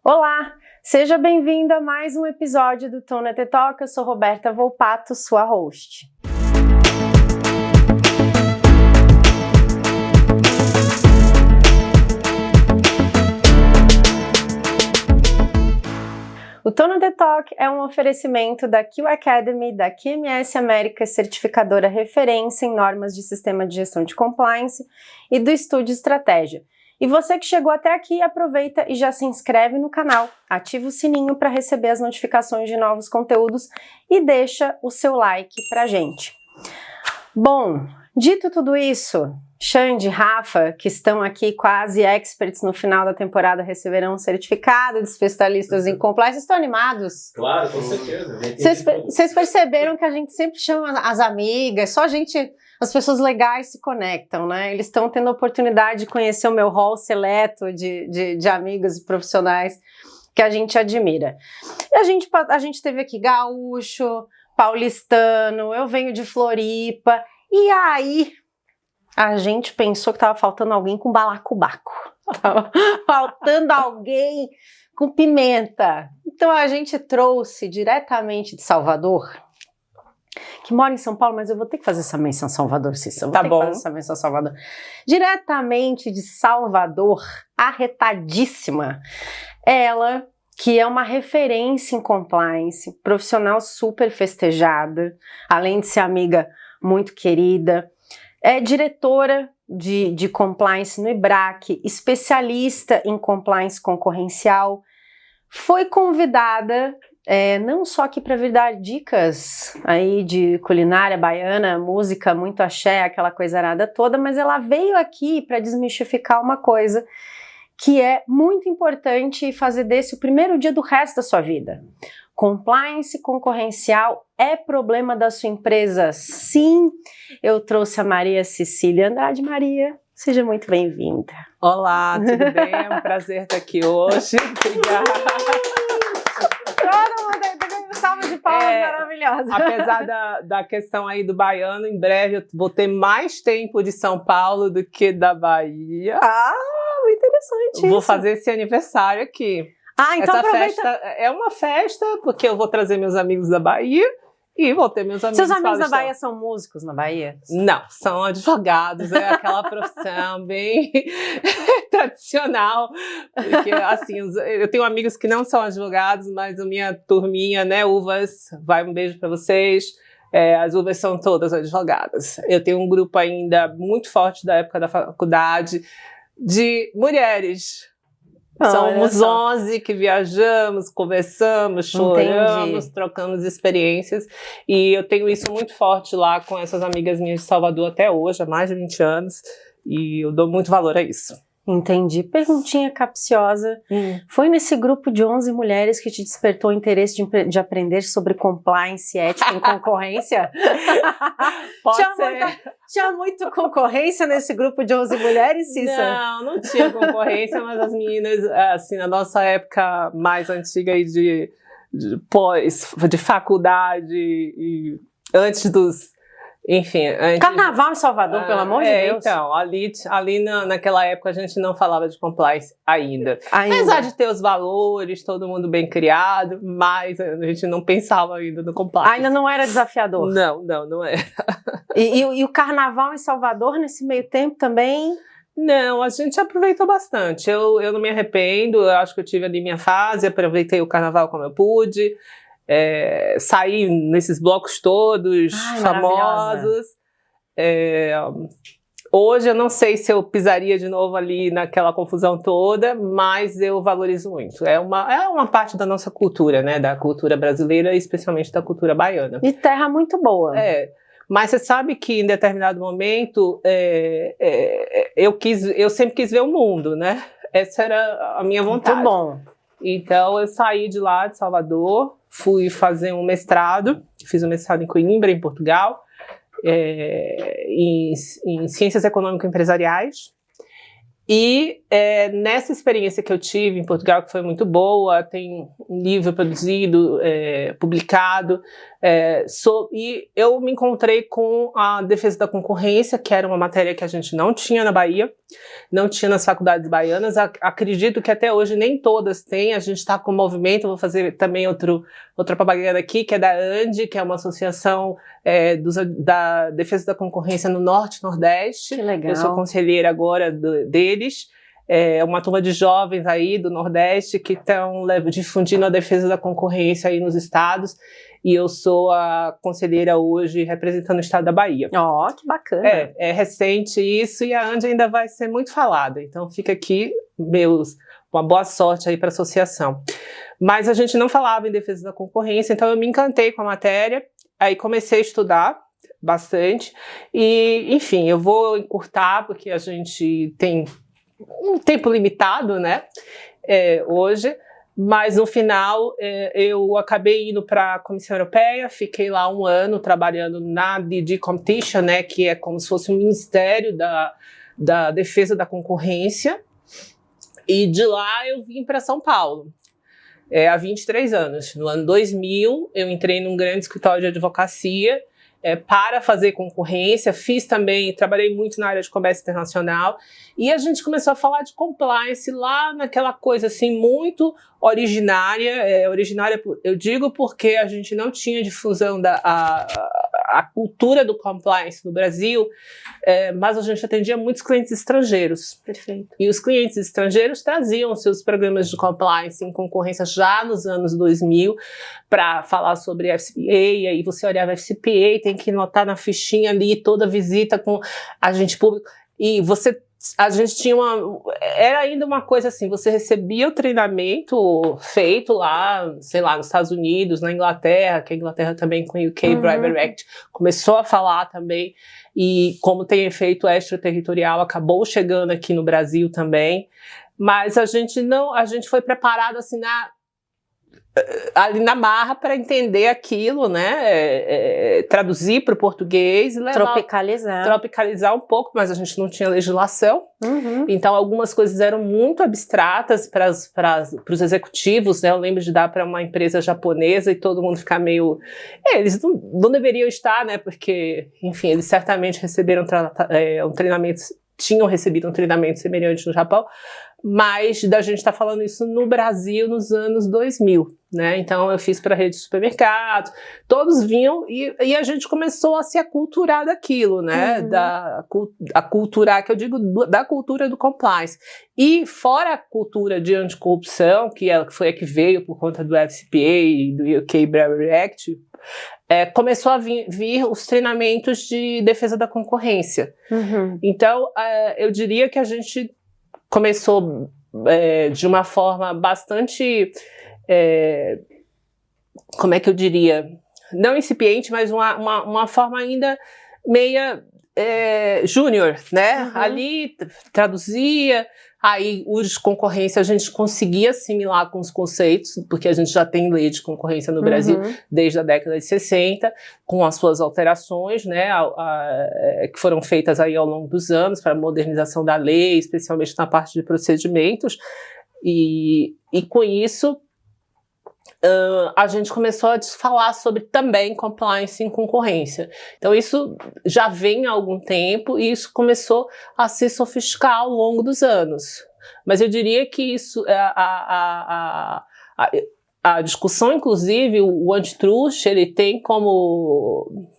Olá, seja bem-vindo a mais um episódio do Tona TED Talk. Eu sou Roberta Volpato, sua host. O Tona TED Talk é um oferecimento da Q Academy, da QMS América, certificadora referência em normas de sistema de gestão de compliance, e do Estúdio Estratégia. E você que chegou até aqui, aproveita e já se inscreve no canal, ativa o sininho para receber as notificações de novos conteúdos e deixa o seu like pra gente. Bom, dito tudo isso, Xande, Rafa, que estão aqui quase experts no final da temporada, receberão um certificado de especialistas em compliance. Estão animados? Claro, com certeza. Vocês perceberam que a gente sempre chama as amigas, só as pessoas legais se conectam, né? Eles estão tendo a oportunidade de conhecer o meu hall seleto de amigos e profissionais que a gente admira. E a gente teve aqui gaúcho, paulistano, eu venho de Floripa, e aí a gente pensou que estava faltando alguém com balacobaco, estava faltando alguém com pimenta. Então a gente trouxe diretamente de Salvador, que mora em São Paulo, mas eu vou ter que fazer essa menção Salvador, Cissa. Tá bom. Fazer essa menção Salvador. Diretamente de Salvador, arretadíssima, ela, que é uma referência em compliance, profissional super festejada, além de ser amiga muito querida, é diretora de compliance no IBRAC, especialista em compliance concorrencial, foi convidada não só aqui para vir dar dicas aí de culinária baiana, música, muito axé, aquela coisa arada toda, mas ela veio aqui para desmistificar uma coisa que é muito importante e fazer desse o primeiro dia do resto da sua vida. Compliance concorrencial é problema da sua empresa? Sim, eu trouxe a Maria Cecília Andrade. Maria, seja muito bem-vinda. Olá, tudo bem? É um prazer estar aqui hoje. Obrigada. Todo mundo, salva de palmas maravilhosa. Apesar da questão aí do baiano, em breve eu vou ter mais tempo de São Paulo do que da Bahia. Ah, interessante Vou isso. fazer esse aniversário aqui. Ah, então essa aproveita. Festa é uma festa, porque eu vou trazer meus amigos da Bahia e vou ter meus amigos Seus amigos da paulistas. Bahia são músicos na Bahia? Não, são advogados, é aquela profissão bem tradicional, porque assim, eu tenho amigos que não são advogados, mas a minha turminha, né, Uvas, vai um beijo para vocês, as Uvas são todas advogadas. Eu tenho um grupo ainda muito forte da época da faculdade de mulheres. Somos 11 que viajamos, conversamos, choramos, trocamos experiências, e eu tenho isso muito forte lá com essas amigas minhas de Salvador até hoje, há mais de 20 anos, e eu dou muito valor a isso. Entendi. Perguntinha capciosa. Foi nesse grupo de 11 mulheres que te despertou o interesse de aprender sobre compliance, ética em concorrência? Pode ser. Tinha muita concorrência nesse grupo de 11 mulheres, Cissa? Não tinha concorrência, mas as meninas, assim, na nossa época mais antiga aí de faculdade e antes dos... Enfim, Carnaval em Salvador, pelo amor de Deus. Então, ali naquela época a gente não falava de compliance ainda. Apesar de ter os valores, todo mundo bem criado, mas a gente não pensava ainda no compliance. Ainda não era desafiador? Não era. E o Carnaval em Salvador, nesse meio tempo também? Não, a gente aproveitou bastante. Eu não me arrependo, eu acho que eu tive ali minha fase, aproveitei o Carnaval como eu pude. Saí nesses blocos todos famosos. Hoje eu não sei se eu pisaria de novo ali naquela confusão toda, mas eu valorizo muito. É uma parte da nossa cultura, né? Da cultura brasileira, especialmente da cultura baiana. E terra muito boa. Mas você sabe que em determinado momento eu sempre quis ver o mundo, né? Essa era a minha vontade. Muito bom. Então eu saí de lá, de Salvador, fui fazer um mestrado, fiz um mestrado em Coimbra, em Portugal, em Ciências Econômico-Empresariais, E nessa experiência que eu tive em Portugal, que foi muito boa, tem um livro produzido, publicado, e eu me encontrei com a defesa da concorrência, que era uma matéria que a gente não tinha na Bahia, não tinha nas faculdades baianas. Acredito que até hoje nem todas têm. A gente está com um movimento, vou fazer também outra propaganda aqui, que é da ANDI, que é uma associação da defesa da concorrência no Norte e Nordeste. Que legal. Eu sou conselheira agora deles. É uma turma de jovens aí do Nordeste que estão difundindo a defesa da concorrência aí nos estados, e eu sou a conselheira hoje representando o estado da Bahia. Ó, que bacana. É recente isso, e a ANDI ainda vai ser muito falada, então fica aqui uma boa sorte aí para a associação. Mas a gente não falava em defesa da concorrência, então eu me encantei com a matéria, aí comecei a estudar bastante, e enfim, eu vou encurtar porque a gente tem um tempo limitado, né, hoje, mas no final eu acabei indo para a Comissão Europeia, fiquei lá 1 ano trabalhando na DG Competition, né, que é como se fosse um ministério da defesa da concorrência, e de lá eu vim para São Paulo, há 23 anos. No ano 2000 eu entrei num grande escritório de advocacia, para fazer concorrência, trabalhei muito na área de comércio internacional, e a gente começou a falar de compliance lá naquela coisa assim muito originária, eu digo porque a gente não tinha difusão a cultura do compliance no Brasil, mas a gente atendia muitos clientes estrangeiros. Perfeito. E os clientes estrangeiros traziam seus programas de compliance em concorrência já nos anos 2000 para falar sobre FCPA, e aí você olhava FCPA, tem que notar na fichinha ali toda visita com agente público, e a gente tinha era ainda uma coisa assim, você recebia o treinamento feito lá, sei lá, nos Estados Unidos, na Inglaterra, que a Inglaterra também com o UK Bribery Act começou a falar também, e como tem efeito extraterritorial, acabou chegando aqui no Brasil também, mas a gente foi preparado assim ali na marra para entender aquilo, né, traduzir para o português e tropicalizar um pouco, mas a gente não tinha legislação, então algumas coisas eram muito abstratas para os executivos, né? Eu lembro de dar para uma empresa japonesa e todo mundo ficar meio, eles não deveriam estar, né, porque, enfim, eles certamente receberam tinham recebido um treinamento semelhante no Japão, mas da gente está falando isso no Brasil nos anos 2000, né? Então eu fiz para rede de supermercados, todos vinham e a gente começou a se aculturar daquilo, né? Aculturar, que eu digo, da cultura do compliance. E fora a cultura de anticorrupção, que foi a que veio por conta do FCPA e do UK Bribery Act, começou a vir os treinamentos de defesa da concorrência. Então eu diria que a gente começou de uma forma bastante, como é que eu diria, não incipiente, mas uma forma ainda meia júnior, né? Ali traduzia, aí os de concorrência a gente conseguia assimilar com os conceitos, porque a gente já tem lei de concorrência no Brasil desde a década de 60, com as suas alterações, né, que foram feitas aí ao longo dos anos para a modernização da lei, especialmente na parte de procedimentos, e com isso a gente começou a falar sobre também compliance em concorrência. Então isso já vem há algum tempo e isso começou a se sofisticar ao longo dos anos. Mas eu diria que isso, a discussão, inclusive, o antitrust, ele tem como,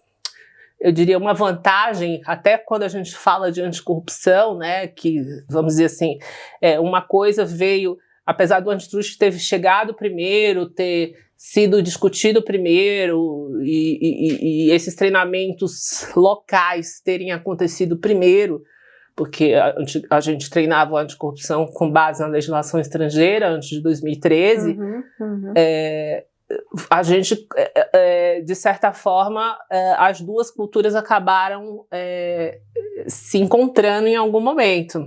eu diria, uma vantagem, até quando a gente fala de anticorrupção, né, que, vamos dizer assim, uma coisa veio, apesar do antitrust ter chegado primeiro, ter sido discutido primeiro, e esses treinamentos locais terem acontecido primeiro, porque a gente treinava a anticorrupção com base na legislação estrangeira antes de 2013, a gente, de certa forma, as duas culturas acabaram se encontrando em algum momento.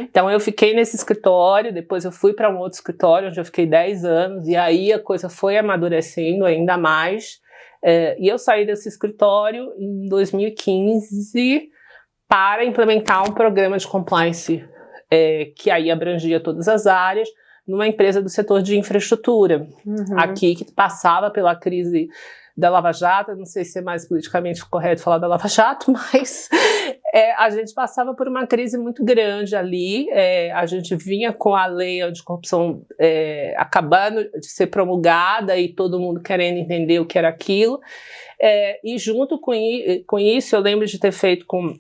Então eu fiquei nesse escritório, depois eu fui para um outro escritório, onde eu fiquei 10 anos, e aí a coisa foi amadurecendo ainda mais, e eu saí desse escritório em 2015 para implementar um programa de compliance que aí abrangia todas as áreas, numa empresa do setor de infraestrutura, aqui que passava pela crise da Lava Jato. Não sei se é mais politicamente correto falar da Lava Jato, mas a gente passava por uma crise muito grande ali. A gente vinha com a lei anticorrupção acabando de ser promulgada e todo mundo querendo entender o que era aquilo. E junto com isso, eu lembro de ter feito com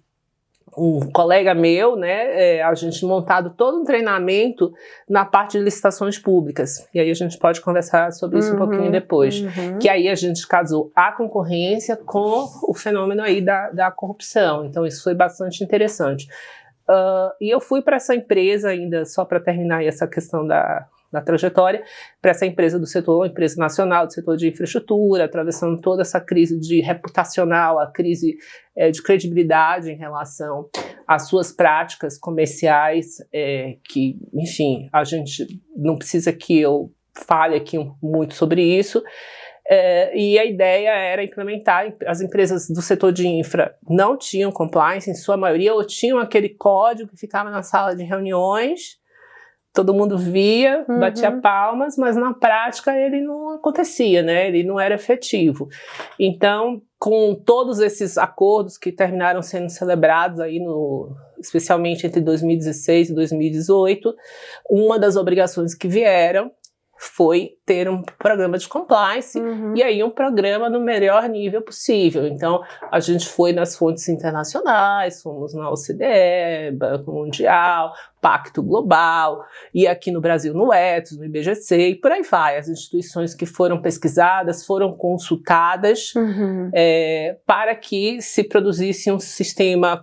um colega meu, né, a gente montado todo um treinamento na parte de licitações públicas. E aí a gente pode conversar sobre isso um pouquinho depois. Que aí a gente casou a concorrência com o fenômeno aí da corrupção. Então isso foi bastante interessante. E eu fui para essa empresa ainda, só para terminar aí essa questão da trajetória, para essa empresa do setor, uma empresa nacional do setor de infraestrutura, atravessando toda essa crise reputacional, a crise de credibilidade em relação às suas práticas comerciais, que, enfim, a gente não precisa que eu fale aqui muito sobre isso. E a ideia era implementar. As empresas do setor de infra não tinham compliance, em sua maioria, ou tinham aquele código que ficava na sala de reuniões, todo mundo via, batia palmas, mas na prática ele não acontecia, né? Ele não era efetivo. Então, com todos esses acordos que terminaram sendo celebrados aí especialmente entre 2016 e 2018, uma das obrigações que vieram foi ter um programa de compliance, e aí um programa no melhor nível possível. Então, a gente foi nas fontes internacionais, fomos na OCDE, Banco Mundial, Pacto Global, e aqui no Brasil no Ethos, no IBGC, e por aí vai. As instituições que foram pesquisadas, foram consultadas para que se produzisse um sistema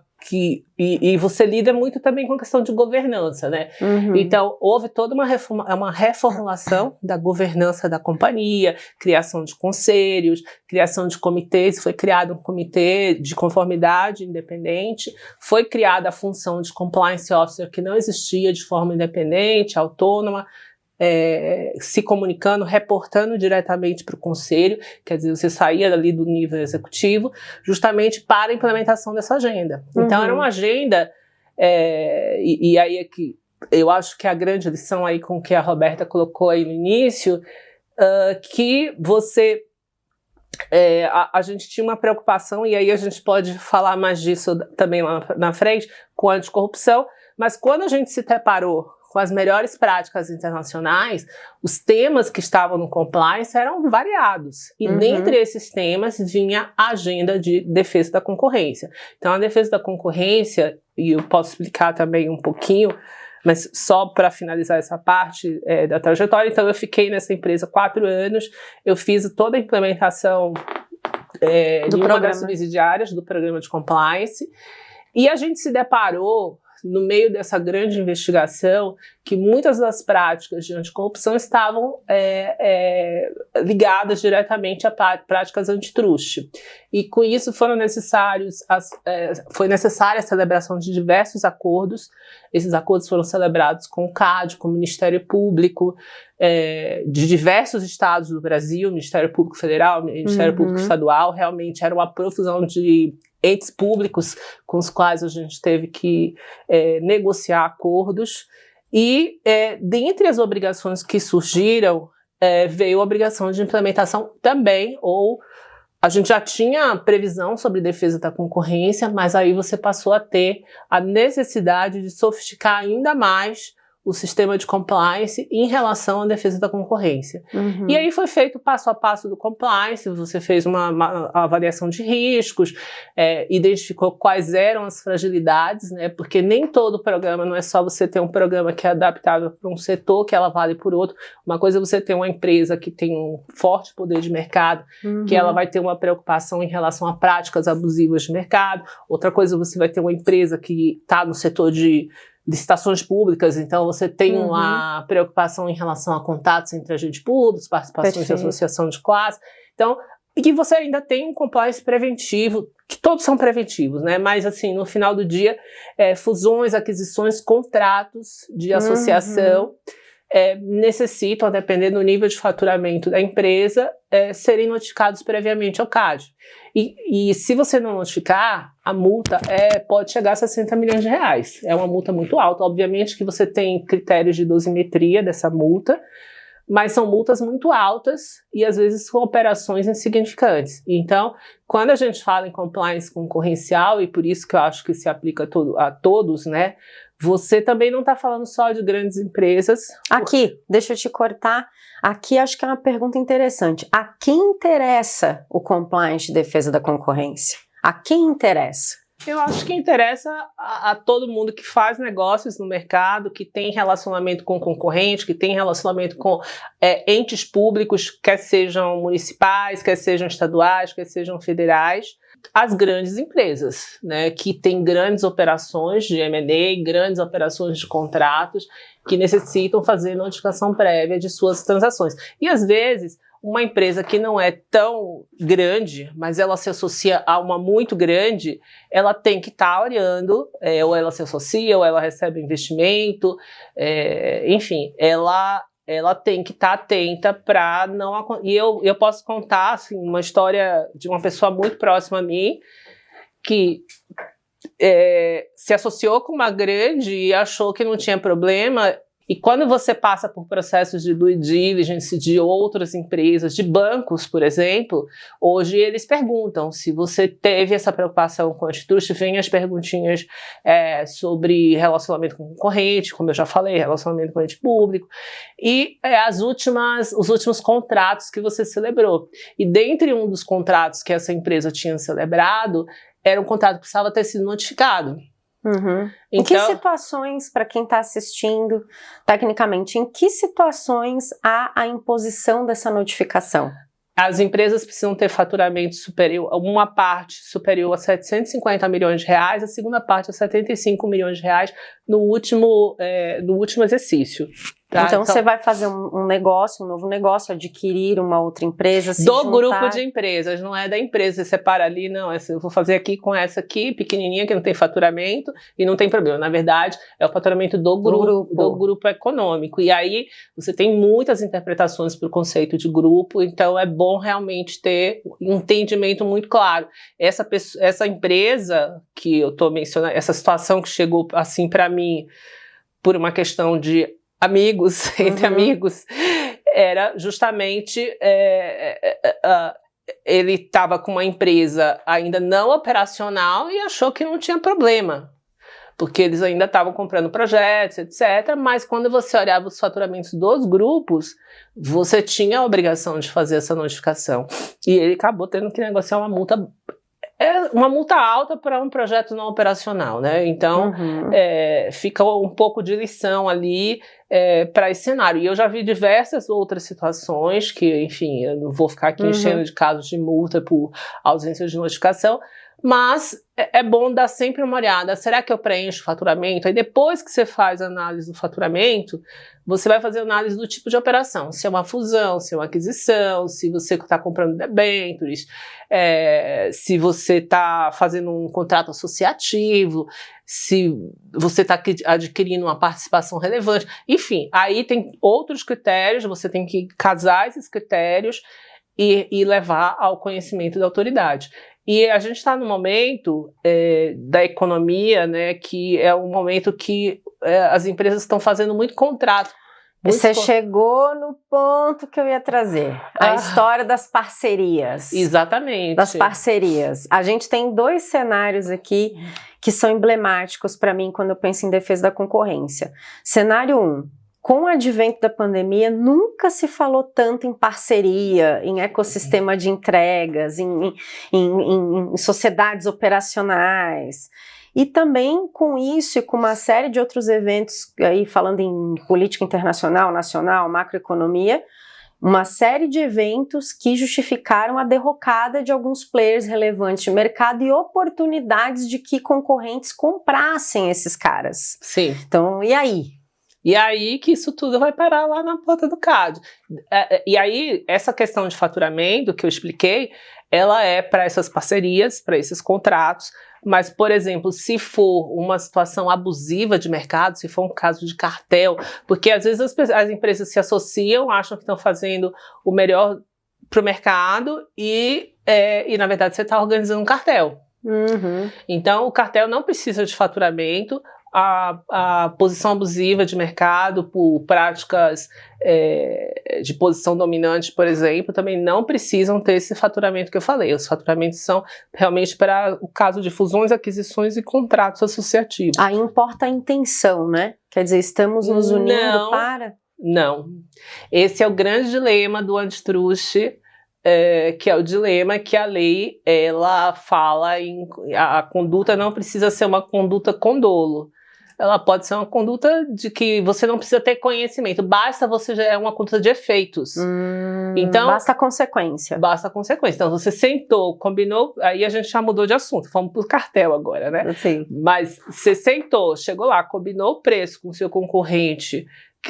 e você lida muito também com a questão de governança, né? Então, houve toda uma reformulação da governança da companhia, criação de conselhos, criação de comitês, foi criado um comitê de conformidade independente, foi criada a função de compliance officer, que não existia de forma independente, autônoma, se comunicando, reportando diretamente para o conselho, quer dizer, você saía dali do nível executivo, justamente para a implementação dessa agenda. Então, era uma agenda, e aí é que eu acho que a grande lição aí com que a Roberta colocou aí no início, que você... a gente tinha uma preocupação, e aí a gente pode falar mais disso também lá na frente, com a anticorrupção, mas quando a gente se deparou com as melhores práticas internacionais, os temas que estavam no compliance eram variados. E dentre esses temas vinha a agenda de defesa da concorrência. Então, a defesa da concorrência, e eu posso explicar também um pouquinho, mas só para finalizar essa parte da trajetória, então eu fiquei nessa empresa 4 anos, eu fiz toda a implementação de uma das subsidiárias do programa de compliance, e a gente se deparou no meio dessa grande investigação, que muitas das práticas de anticorrupção estavam ligadas diretamente a práticas antitruste. E com isso foi necessária a celebração de diversos acordos. Esses acordos foram celebrados com o CAD, com o Ministério Público, de diversos estados do Brasil, Ministério Público Federal, Ministério Público Estadual. Realmente era uma profusão de entes públicos com os quais a gente teve que negociar acordos, e dentre as obrigações que surgiram, veio a obrigação de implementação também, ou a gente já tinha previsão sobre defesa da concorrência, mas aí você passou a ter a necessidade de sofisticar ainda mais o sistema de compliance em relação à defesa da concorrência. E aí foi feito passo a passo do compliance, você fez uma avaliação de riscos, identificou quais eram as fragilidades, né, porque nem todo programa, não é só você ter um programa que é adaptável para um setor, que ela vale por outro. Uma coisa é você ter uma empresa que tem um forte poder de mercado, que ela vai ter uma preocupação em relação a práticas abusivas de mercado. Outra coisa, você vai ter uma empresa que está no setor de licitações públicas, então você tem uma preocupação em relação a contatos entre agentes públicos, participações de associação de classe, então, e que você ainda tem um compliance preventivo, que todos são preventivos, né, mas assim, no final do dia, fusões, aquisições, contratos de associação, necessitam, dependendo do nível de faturamento da empresa, serem notificados previamente ao CAD. E se você não notificar, a multa pode chegar a 60 milhões de reais. É uma multa muito alta. Obviamente que você tem critérios de dosimetria dessa multa, mas são multas muito altas e às vezes com operações insignificantes. Então, quando a gente fala em compliance concorrencial, e por isso que eu acho que se aplica a todos, né? Você também não está falando só de grandes empresas. Aqui, deixa eu te cortar. Aqui acho que é uma pergunta interessante. A quem interessa o compliance de defesa da concorrência? A quem interessa? Eu acho que interessa a todo mundo que faz negócios no mercado, que tem relacionamento com concorrente, que tem relacionamento com entes públicos, quer sejam municipais, quer sejam estaduais, quer sejam federais, as grandes empresas, né, que têm grandes operações de M&A, grandes operações de contratos, que necessitam fazer notificação prévia de suas transações. E às vezes, uma empresa que não é tão grande, mas ela se associa a uma muito grande, ela tem que estar olhando, ou ela se associa, ou ela recebe investimento, enfim, ela tem que estar atenta para não... E eu posso contar assim, uma história de uma pessoa muito próxima a mim, que se associou com uma grande e achou que não tinha problema. E quando você passa por processos de due diligence de outras empresas, de bancos, por exemplo, hoje eles perguntam se você teve essa preocupação com a antitrust, vem as perguntinhas sobre relacionamento com concorrente, como eu já falei, relacionamento com ente público, e os últimos contratos que você celebrou. E dentre um dos contratos que essa empresa tinha celebrado, era um contrato que precisava ter sido notificado. Uhum. Em que situações, para quem está assistindo, tecnicamente, em que situações há a imposição dessa notificação? As empresas precisam ter faturamento superior, uma parte superior a 750 milhões de reais, a segunda parte a 75 milhões de reais no último exercício. Tá? Então você vai fazer um negócio, um novo negócio, adquirir uma outra empresa, se do juntar... grupo de empresas, não é da empresa, você separa ali, não, eu vou fazer aqui com essa aqui, pequenininha, que não tem faturamento e não tem problema. Na verdade, é o faturamento do grupo econômico. E aí você tem muitas interpretações para o conceito de grupo, então é bom realmente ter um entendimento muito claro. Essa empresa que eu estou mencionando, essa situação que chegou assim para mim por uma questão de amigos, entre amigos, era justamente ele estava com uma empresa ainda não operacional e achou que não tinha problema, porque eles ainda estavam comprando projetos, etc. Mas quando você olhava os faturamentos dos grupos, você tinha a obrigação de fazer essa notificação. E ele acabou tendo que negociar uma multa alta para um projeto não operacional, né? Então, fica um pouco de lição ali para esse cenário. E eu já vi diversas outras situações que, enfim, eu não vou ficar aqui enchendo de casos de multa por ausência de notificação, mas é bom dar sempre uma olhada. Será que eu preencho o faturamento? Aí depois que você faz a análise do faturamento, você vai fazer análise do tipo de operação. Se é uma fusão, se é uma aquisição, se você está comprando debêntures, se você está fazendo um contrato associativo, se você está adquirindo uma participação relevante. Enfim, aí tem outros critérios, você tem que casar esses critérios e levar ao conhecimento da autoridade. E a gente está no momento da economia, né, que é um momento que as empresas estão fazendo muito contrato. Você chegou no ponto que eu ia trazer, a história das parcerias. Exatamente. Das parcerias. A gente tem dois cenários aqui que são emblemáticos para mim quando eu penso em defesa da concorrência. Cenário 1. Com o advento da pandemia, nunca se falou tanto em parceria, em ecossistema de entregas, em sociedades operacionais. E também com isso e com uma série de outros eventos, aí falando em política internacional, nacional, macroeconomia, uma série de eventos que justificaram a derrocada de alguns players relevantes de mercado e oportunidades de que concorrentes comprassem esses caras. Sim. Então, e aí? E aí que isso tudo vai parar lá na porta do CAD. E aí, essa questão de faturamento que eu expliquei, ela é para essas parcerias, para esses contratos, Mas, por exemplo, se for uma situação abusiva de mercado, se for um caso de cartel, porque às vezes as empresas se associam, acham que estão fazendo o melhor para o mercado e na verdade, você está organizando um cartel. Uhum. Então, o cartel não precisa de faturamento. A posição abusiva de mercado por práticas de posição dominante, por exemplo, também não precisam ter esse faturamento que eu falei. Os faturamentos são realmente para o caso de fusões, aquisições e contratos associativos. Aí importa a intenção, né? Quer dizer, estamos nos unindo para... Não. Esse é o grande dilema do antitruste, que é o dilema que a lei, ela fala a conduta não precisa ser uma conduta com dolo. Ela pode ser uma conduta de que você não precisa ter conhecimento, basta você já é uma conduta de efeitos. Então, basta a consequência. Basta a consequência. Então, você sentou, combinou, aí a gente já mudou de assunto, vamos pro cartel agora, né? Sim. Mas você sentou, chegou lá, combinou o preço com o seu concorrente,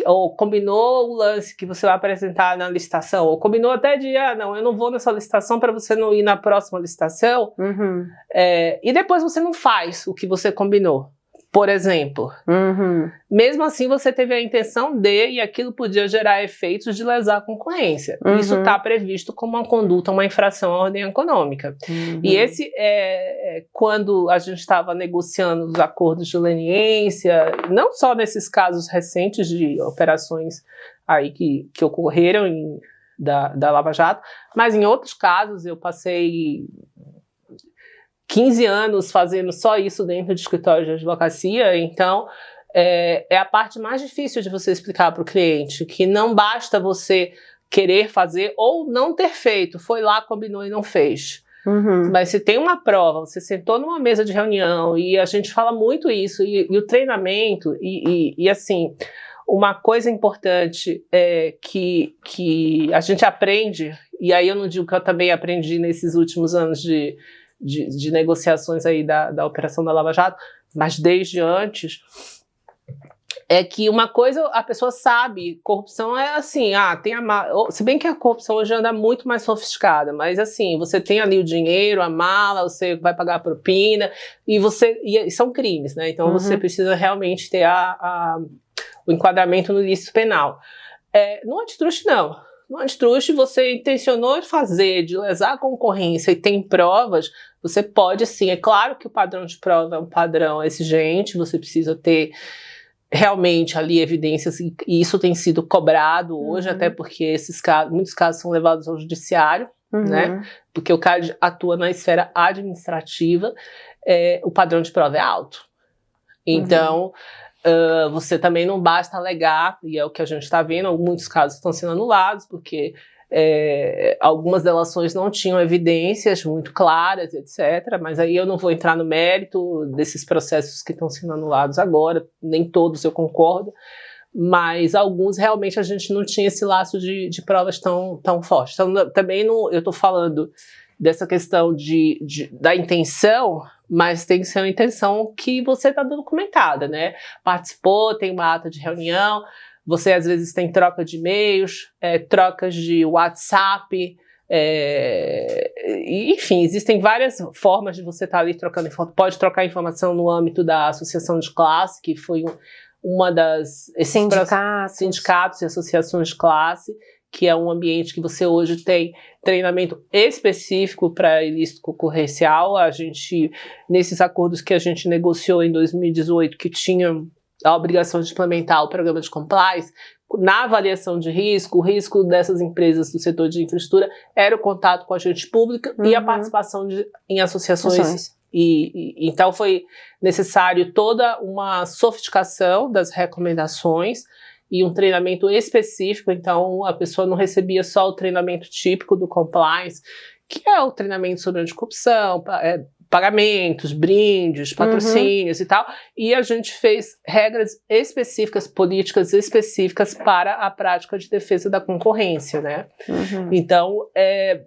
ou combinou o lance que você vai apresentar na licitação, ou combinou até de, não, eu não vou nessa licitação para você não ir na próxima licitação, e depois você não faz o que você combinou. Por exemplo, mesmo assim você teve a intenção de, e aquilo podia gerar efeitos de lesar a concorrência. Isso está previsto como uma conduta, uma infração à ordem econômica. E esse quando a gente estava negociando os acordos de leniência, não só nesses casos recentes de operações aí que ocorreram da Lava Jato, mas em outros casos eu passei 15 anos fazendo só isso dentro de escritório de advocacia, então é a parte mais difícil de você explicar para o cliente, que não basta você querer fazer ou não ter feito, foi lá, combinou e não fez. Mas se tem uma prova, você sentou numa mesa de reunião, e a gente fala muito isso, e o treinamento, e assim, uma coisa importante que a gente aprende, e aí eu não digo que eu também aprendi nesses últimos anos de negociações aí da operação da Lava Jato, mas desde antes, é que uma coisa a pessoa sabe, corrupção é assim, se bem que a corrupção hoje anda muito mais sofisticada, mas assim, você tem ali o dinheiro, a mala, você vai pagar a propina, e são crimes, né? Então você precisa realmente ter o enquadramento no ilícito penal. No antitruste, não. No antitruste, você intencionou fazer, de lesar a concorrência e tem provas, você pode sim. É claro que o padrão de prova é um padrão exigente, você precisa ter realmente ali evidências, e isso tem sido cobrado hoje, até porque muitos casos são levados ao judiciário, né? Porque o CAD atua na esfera administrativa, o padrão de prova é alto. Então, você também não basta alegar, e é o que a gente está vendo, muitos casos estão sendo anulados, porque algumas delações não tinham evidências muito claras, etc. Mas aí eu não vou entrar no mérito desses processos que estão sendo anulados agora, nem todos eu concordo, mas alguns realmente a gente não tinha esse laço de provas tão forte. Então, também eu estou falando dessa questão da intenção, mas tem que ser uma intenção que você está documentada, né? Participou, tem uma ata de reunião, você às vezes tem troca de e-mails, trocas de WhatsApp, enfim, existem várias formas de você estar ali trocando informação. Pode trocar informação no âmbito da associação de classe, que foi uma das... Sindicatos e associações de classe, que é um ambiente que você hoje tem treinamento específico para ilícito concorrencial. A gente, nesses acordos que a gente negociou em 2018, que tinham a obrigação de implementar o programa de compliance, na avaliação de risco, o risco dessas empresas do setor de infraestrutura era o contato com a agente pública e a participação em associações. Então foi necessário toda uma sofisticação das recomendações e um treinamento específico. Então a pessoa não recebia só o treinamento típico do compliance, que é o treinamento sobre anticorrupção, pagamentos, brindes, patrocínios e tal, e a gente fez regras específicas, políticas específicas para a prática de defesa da concorrência, né? Então, é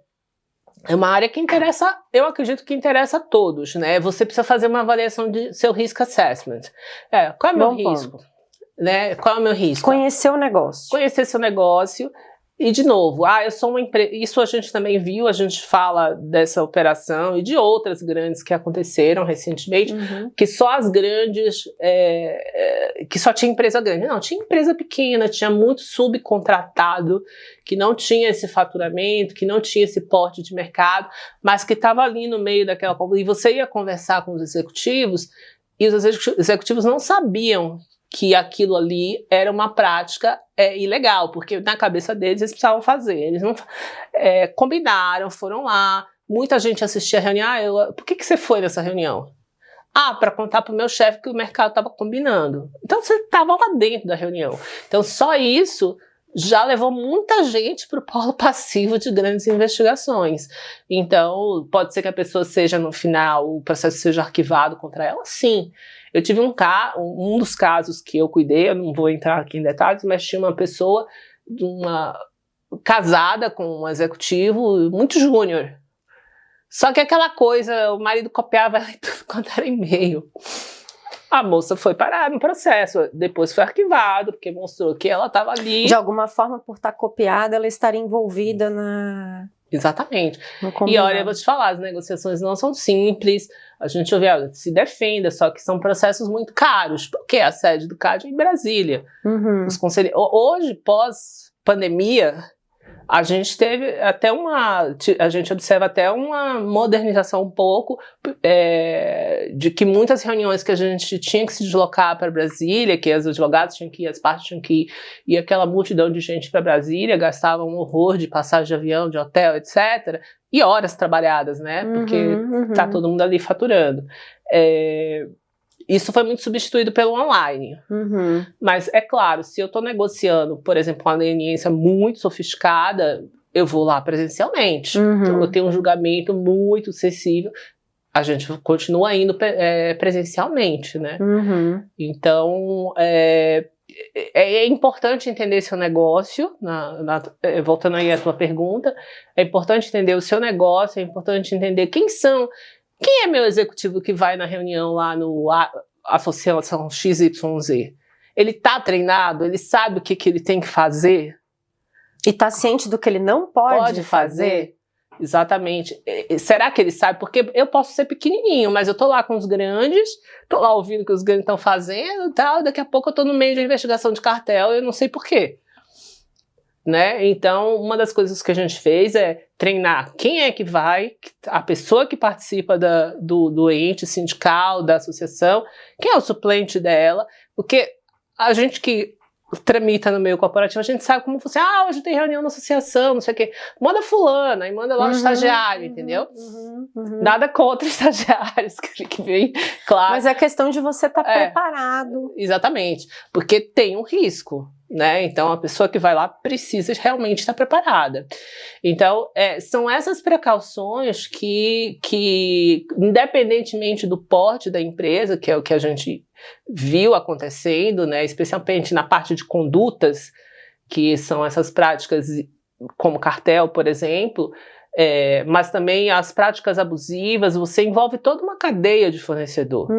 uma área que interessa, eu acredito que interessa a todos, né? Você precisa fazer uma avaliação de seu risk assessment. Qual é o meu risco? Né? Qual é o meu risco? Conhecer o negócio. Conhecer seu negócio. E, de novo, eu sou uma empresa. Isso a gente também viu, a gente fala dessa operação e de outras grandes que aconteceram recentemente, que só as grandes, que só tinha empresa grande. Não, tinha empresa pequena, tinha muito subcontratado, que não tinha esse faturamento, que não tinha esse porte de mercado, mas que estava ali no meio daquela. E você ia conversar com os executivos, e os executivos não sabiam que aquilo ali era uma prática ilegal, porque na cabeça deles eles precisavam fazer. Eles não combinaram, foram lá, muita gente assistia a reunião. Por que você foi nessa reunião? Para contar para o meu chefe que o mercado estava combinando. Então você estava lá dentro da reunião. Então só isso já levou muita gente para o polo passivo de grandes investigações. Então pode ser que a pessoa seja, no final, o processo seja arquivado contra ela? Sim. Eu tive um dos casos que eu cuidei, eu não vou entrar aqui em detalhes, mas tinha uma pessoa casada com um executivo muito júnior. Só que aquela coisa, o marido copiava tudo quanto era e-mail. A moça foi parar no processo, depois foi arquivado, porque mostrou que ela estava ali. De alguma forma, por estar copiada, ela estaria envolvida na... Exatamente. E olha, eu vou te falar, as negociações não são simples, a gente ouve, se defenda, só que são processos muito caros, porque a sede do CAD é em Brasília. Os hoje, pós-pandemia, a gente teve até a gente observa até uma modernização um pouco de que muitas reuniões que a gente tinha que se deslocar para Brasília, que os advogados tinham que ir, as partes tinham que ir, e aquela multidão de gente para Brasília gastava um horror de passagem de avião, de hotel, etc., e horas trabalhadas, né? Porque tá todo mundo ali faturando. Isso foi muito substituído pelo online. Mas, é claro, se eu estou negociando, por exemplo, uma leniência muito sofisticada, eu vou lá presencialmente. Então, eu tenho um julgamento muito sensível, a gente continua indo presencialmente, né? Então, é importante entender seu negócio, voltando aí à tua pergunta, é importante entender o seu negócio, é importante entender quem é meu executivo que vai na reunião lá no Associação XYZ? Ele está treinado? Ele sabe o que ele tem que fazer? E está ciente do que ele não pode fazer? Exatamente. Será que ele sabe? Porque eu posso ser pequenininho, mas eu tô lá com os grandes, tô lá ouvindo o que os grandes estão fazendo e tal, daqui a pouco eu tô no meio de uma investigação de cartel e eu não sei por quê. Né? Então, uma das coisas que a gente fez é treinar quem é que vai, a pessoa que participa do ente sindical, da associação, quem é o suplente dela, porque a gente que tramita no meio corporativo, a gente sabe como funciona. Hoje tem reunião na associação, não sei o quê. Manda fulana e manda lá o estagiário, entendeu? Nada contra estagiários, que vem, claro. Mas é questão de você estar preparado. Exatamente, porque tem um risco, né? Então, a pessoa que vai lá precisa realmente estar preparada. Então, são essas precauções que, independentemente do porte da empresa, que é o que a gente viu acontecendo, né? Especialmente na parte de condutas, que são essas práticas como cartel, por exemplo, mas também as práticas abusivas, você envolve toda uma cadeia de fornecedor,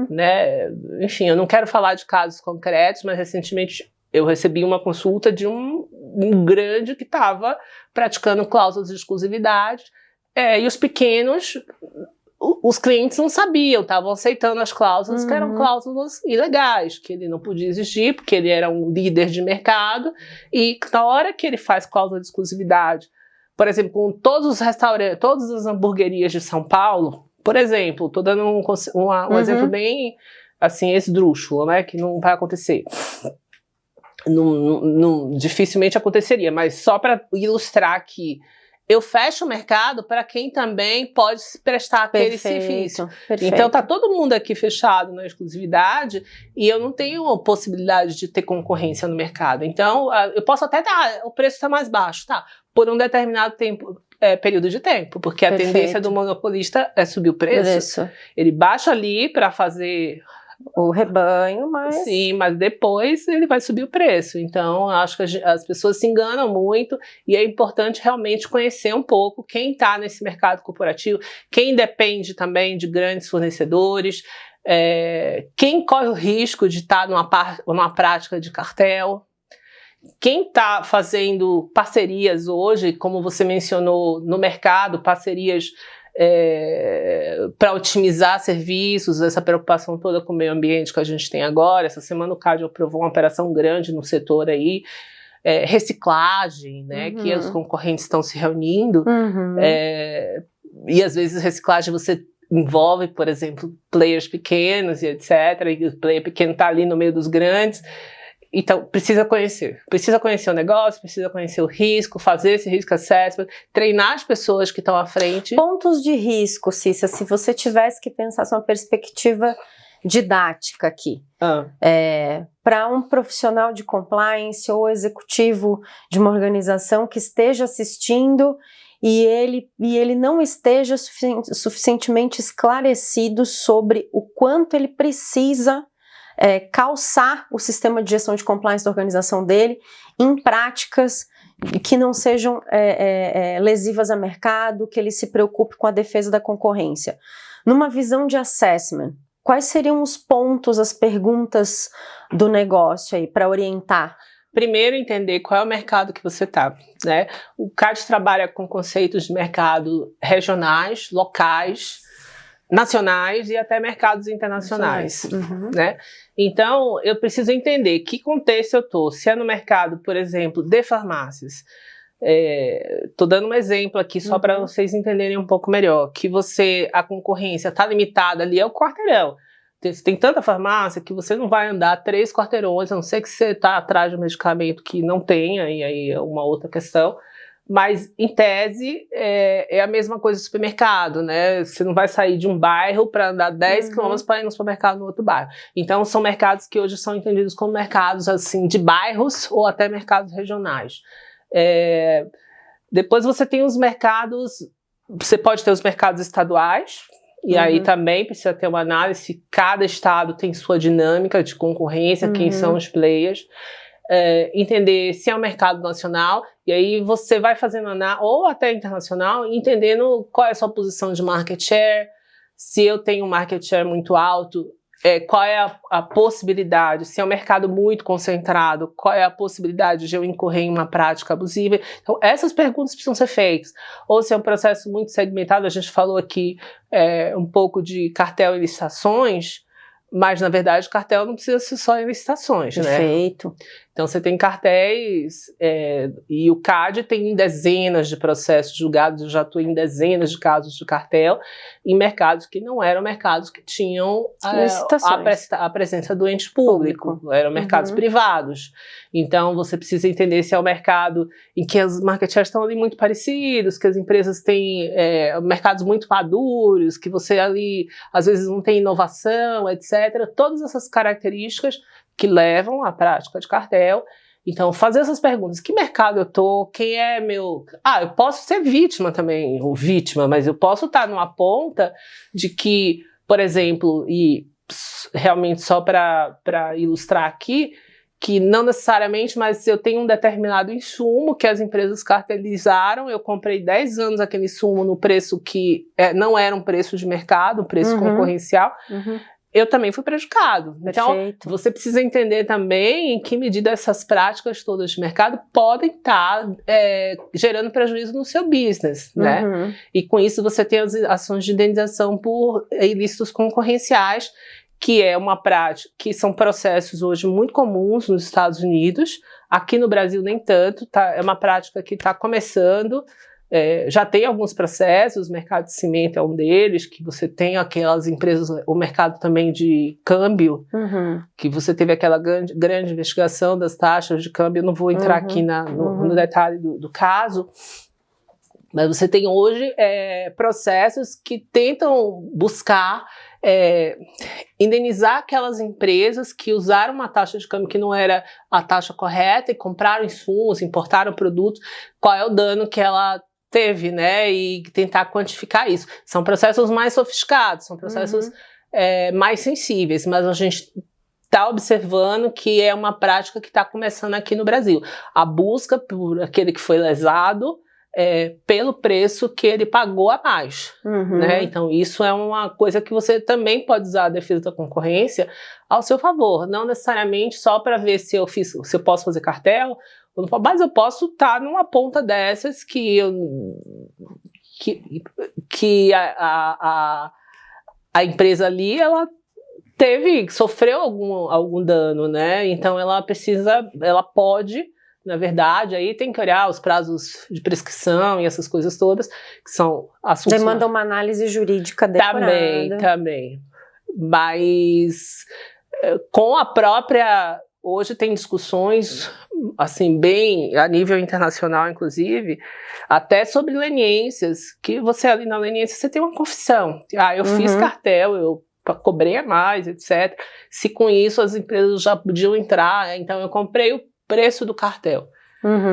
né? Enfim, eu não quero falar de casos concretos, mas recentemente eu recebi uma consulta de um grande que estava praticando cláusulas de exclusividade, e os pequenos, os clientes não sabiam, estavam aceitando as cláusulas que eram cláusulas ilegais, que ele não podia exigir, porque ele era um líder de mercado, e na hora que ele faz cláusula de exclusividade, por exemplo, com todos os restaurantes, todas as hamburguerias de São Paulo, por exemplo, estou dando um exemplo bem, assim, esdrúxulo, né, que não vai acontecer. Dificilmente aconteceria, mas só para ilustrar que eu fecho o mercado para quem também pode prestar aquele serviço. Perfeito. Então tá todo mundo aqui fechado na exclusividade e eu não tenho possibilidade de ter concorrência no mercado. Então eu posso até dar, o preço está mais baixo, tá? Por um determinado período de tempo, porque a tendência do monopolista é subir o preço. Ele baixa ali para fazer o rebanho, mas... Sim, mas depois ele vai subir o preço. Então, acho que as pessoas se enganam muito e é importante realmente conhecer um pouco quem está nesse mercado corporativo, quem depende também de grandes fornecedores, quem corre o risco de estar numa prática de cartel. Quem está fazendo parcerias hoje, como você mencionou, no mercado, parcerias para otimizar serviços, essa preocupação toda com o meio ambiente que a gente tem agora. Essa semana o CAD aprovou uma operação grande no setor aí, reciclagem, né, que os concorrentes estão se reunindo, e às vezes reciclagem você envolve, por exemplo, players pequenos e etc, e o player pequeno está ali no meio dos grandes. Então, precisa conhecer o negócio, precisa conhecer o risco, fazer esse risk assessment, treinar as pessoas que estão à frente. Pontos de risco, Cícia, se você tivesse que pensar uma perspectiva didática aqui, para um profissional de compliance ou executivo de uma organização que esteja assistindo e ele não esteja suficientemente esclarecido sobre o quanto ele precisa calçar o sistema de gestão de compliance da organização dele em práticas que não sejam lesivas a mercado, que ele se preocupe com a defesa da concorrência. Numa visão de assessment, quais seriam os pontos, as perguntas do negócio aí para orientar? Primeiro, entender qual é o mercado que você está, né? O CAD trabalha com conceitos de mercado regionais, locais, nacionais e até mercados internacionais, né? Então, eu preciso entender que contexto eu estou. Se é no mercado, por exemplo, de farmácias, estou dando um exemplo aqui só para vocês entenderem um pouco melhor, que a concorrência está limitada ali ao quarteirão. Tem tanta farmácia que você não vai andar 3 quarteirões, a não ser que você está atrás de um medicamento que não tenha, e aí é uma outra questão. Mas, em tese, é a mesma coisa do supermercado, né? Você não vai sair de um bairro para andar 10 quilômetros para ir no supermercado no outro bairro. Então, são mercados que hoje são entendidos como mercados assim, de bairros ou até mercados regionais. Depois você tem os mercados, você pode ter os mercados estaduais, e aí também precisa ter uma análise, cada estado tem sua dinâmica de concorrência, quem são os players. Entender se é um mercado nacional, e aí você vai fazendo ou até internacional, entendendo qual é a sua posição de market share, se eu tenho um market share muito alto, qual é a possibilidade, se é um mercado muito concentrado, qual é a possibilidade de eu incorrer em uma prática abusiva. Então, essas perguntas precisam ser feitas. Ou se é um processo muito segmentado, a gente falou aqui um pouco de cartel e licitações, mas, na verdade, cartel não precisa ser só em licitações, né? Perfeito. Então, você tem cartéis, e o CAD tem dezenas de processos julgados, eu já estou em dezenas de casos de cartel, em mercados que não eram mercados que tinham a presença do ente público. Eram mercados privados. Então, você precisa entender se é um mercado em que as market shares estão ali muito parecidos, que as empresas têm mercados muito maduros, que você ali, às vezes, não tem inovação, etc. Todas essas características que levam à prática de cartel. Então, fazer essas perguntas, que mercado eu tô, quem é meu... eu posso ser vítima também, ou vítima, mas eu posso estar numa ponta de que, por exemplo, e realmente só para ilustrar aqui, que não necessariamente, mas eu tenho um determinado insumo que as empresas cartelizaram, eu comprei 10 anos aquele insumo no preço que não era um preço de mercado, um preço concorrencial, eu também fui prejudicado. Perfeito. Então, você precisa entender também em que medida essas práticas todas de mercado podem estar gerando prejuízo no seu business, né? E com isso você tem as ações de indenização por ilícitos concorrenciais, que é uma prática, que são processos hoje muito comuns nos Estados Unidos. Aqui no Brasil nem tanto, é uma prática que está começando. Já tem alguns processos, o mercado de cimento é um deles, que você tem aquelas empresas, o mercado também de câmbio, que você teve aquela grande investigação das taxas de câmbio. Eu não vou entrar aqui no detalhe do caso, mas você tem hoje processos que tentam buscar indenizar aquelas empresas que usaram uma taxa de câmbio que não era a taxa correta e compraram insumos, importaram produtos, qual é o dano que ela teve, né, e tentar quantificar isso. São processos mais sofisticados, são processos mais sensíveis, mas a gente está observando que é uma prática que está começando aqui no Brasil. A busca por aquele que foi lesado, pelo preço que ele pagou a mais, né? Então isso é uma coisa que você também pode usar a defesa da concorrência ao seu favor, não necessariamente só para ver se eu posso fazer cartel, mas eu posso estar numa ponta dessas que a empresa ali, ela sofreu algum dano, né? Então ela pode, na verdade, aí tem que olhar os prazos de prescrição e essas coisas todas, que são assuntos... Demanda uma análise jurídica depurada. Também. Mas com a própria... Hoje tem discussões, assim, bem a nível internacional, inclusive, até sobre leniências, que você ali na leniência, você tem uma confissão. Eu fiz cartel, eu cobrei a mais, etc. Se com isso as empresas já podiam entrar, então eu comprei o preço do cartel.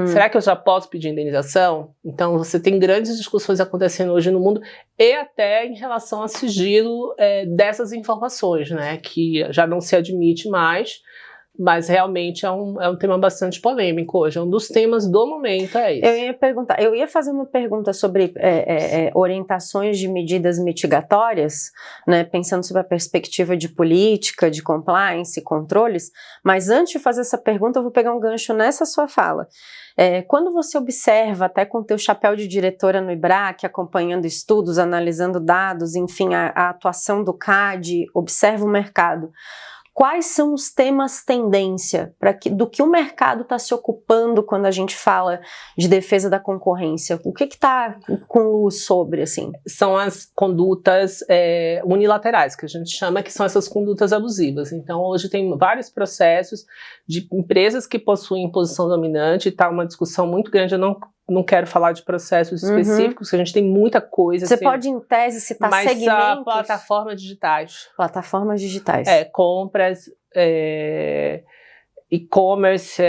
Será que eu já posso pedir indenização? Então você tem grandes discussões acontecendo hoje no mundo e até em relação a sigilo dessas informações, né, que já não se admite mais, mas realmente é um tema bastante polêmico hoje, é um dos temas do momento, é isso. Eu ia fazer uma pergunta sobre orientações de medidas mitigatórias, né, pensando sobre a perspectiva de política, de compliance, controles, mas antes de fazer essa pergunta eu vou pegar um gancho nessa sua fala. Quando você observa, até com o teu chapéu de diretora no IBRAC, acompanhando estudos, analisando dados, enfim, a atuação do CAD, observa o mercado, quais são os temas tendência do que o mercado está se ocupando quando a gente fala de defesa da concorrência? O que está com luz sobre, assim? São as condutas unilaterais, que a gente chama, que são essas condutas abusivas. Então, hoje tem vários processos de empresas que possuem posição dominante, está uma discussão muito grande, eu não quero falar de processos específicos, porque a gente tem muita coisa. Você pode, em tese, citar segmentos? Mas plataformas digitais. Plataformas digitais. Compras, e-commerce,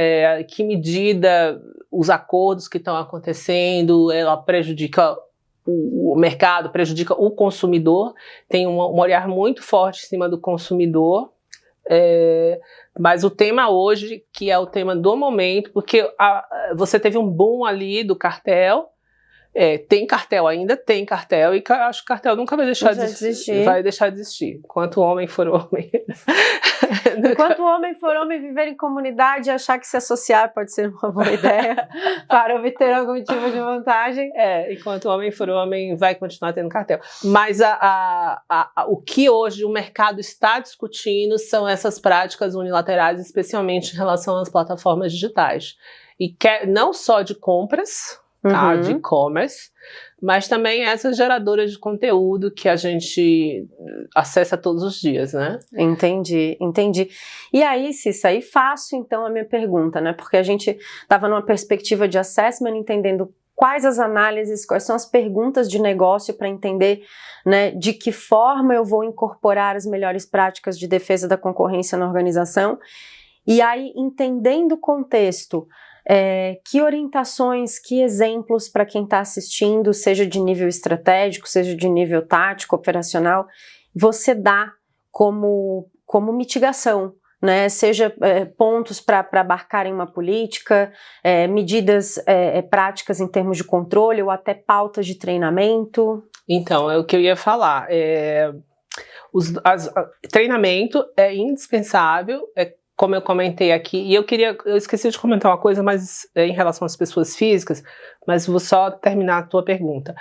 que medida os acordos que estão acontecendo, ela prejudica o mercado, prejudica o consumidor, tem um olhar muito forte em cima do consumidor. Mas o tema hoje, que é o tema do momento, porque você teve um boom ali do cartel, tem cartel ainda, tem cartel, e acho que o cartel nunca vai deixar de existir. Vai deixar de existir, enquanto o homem for homem. Enquanto o homem for homem, viver em comunidade e achar que se associar pode ser uma boa ideia para obter algum tipo de vantagem. Enquanto o homem for homem, vai continuar tendo cartel. Mas o que hoje o mercado está discutindo são essas práticas unilaterais, especialmente em relação às plataformas digitais. E não só de compras, de e-commerce, mas também essas geradoras de conteúdo que a gente acessa todos os dias, né? Entendi. E aí, Cissa, aí faço então a minha pergunta, né? Porque a gente estava numa perspectiva de assessment, entendendo quais as análises, quais são as perguntas de negócio para entender, né, de que forma eu vou incorporar as melhores práticas de defesa da concorrência na organização. E aí, entendendo o contexto, que orientações, que exemplos para quem está assistindo, seja de nível estratégico, seja de nível tático, operacional, você dá como mitigação, né? Seja pontos para abarcarem uma política, medidas práticas em termos de controle ou até pautas de treinamento? Então, é o que eu ia falar. Treinamento é indispensável, como eu comentei aqui, e eu esqueci de comentar uma coisa, mas em relação às pessoas físicas, mas vou só terminar a tua pergunta.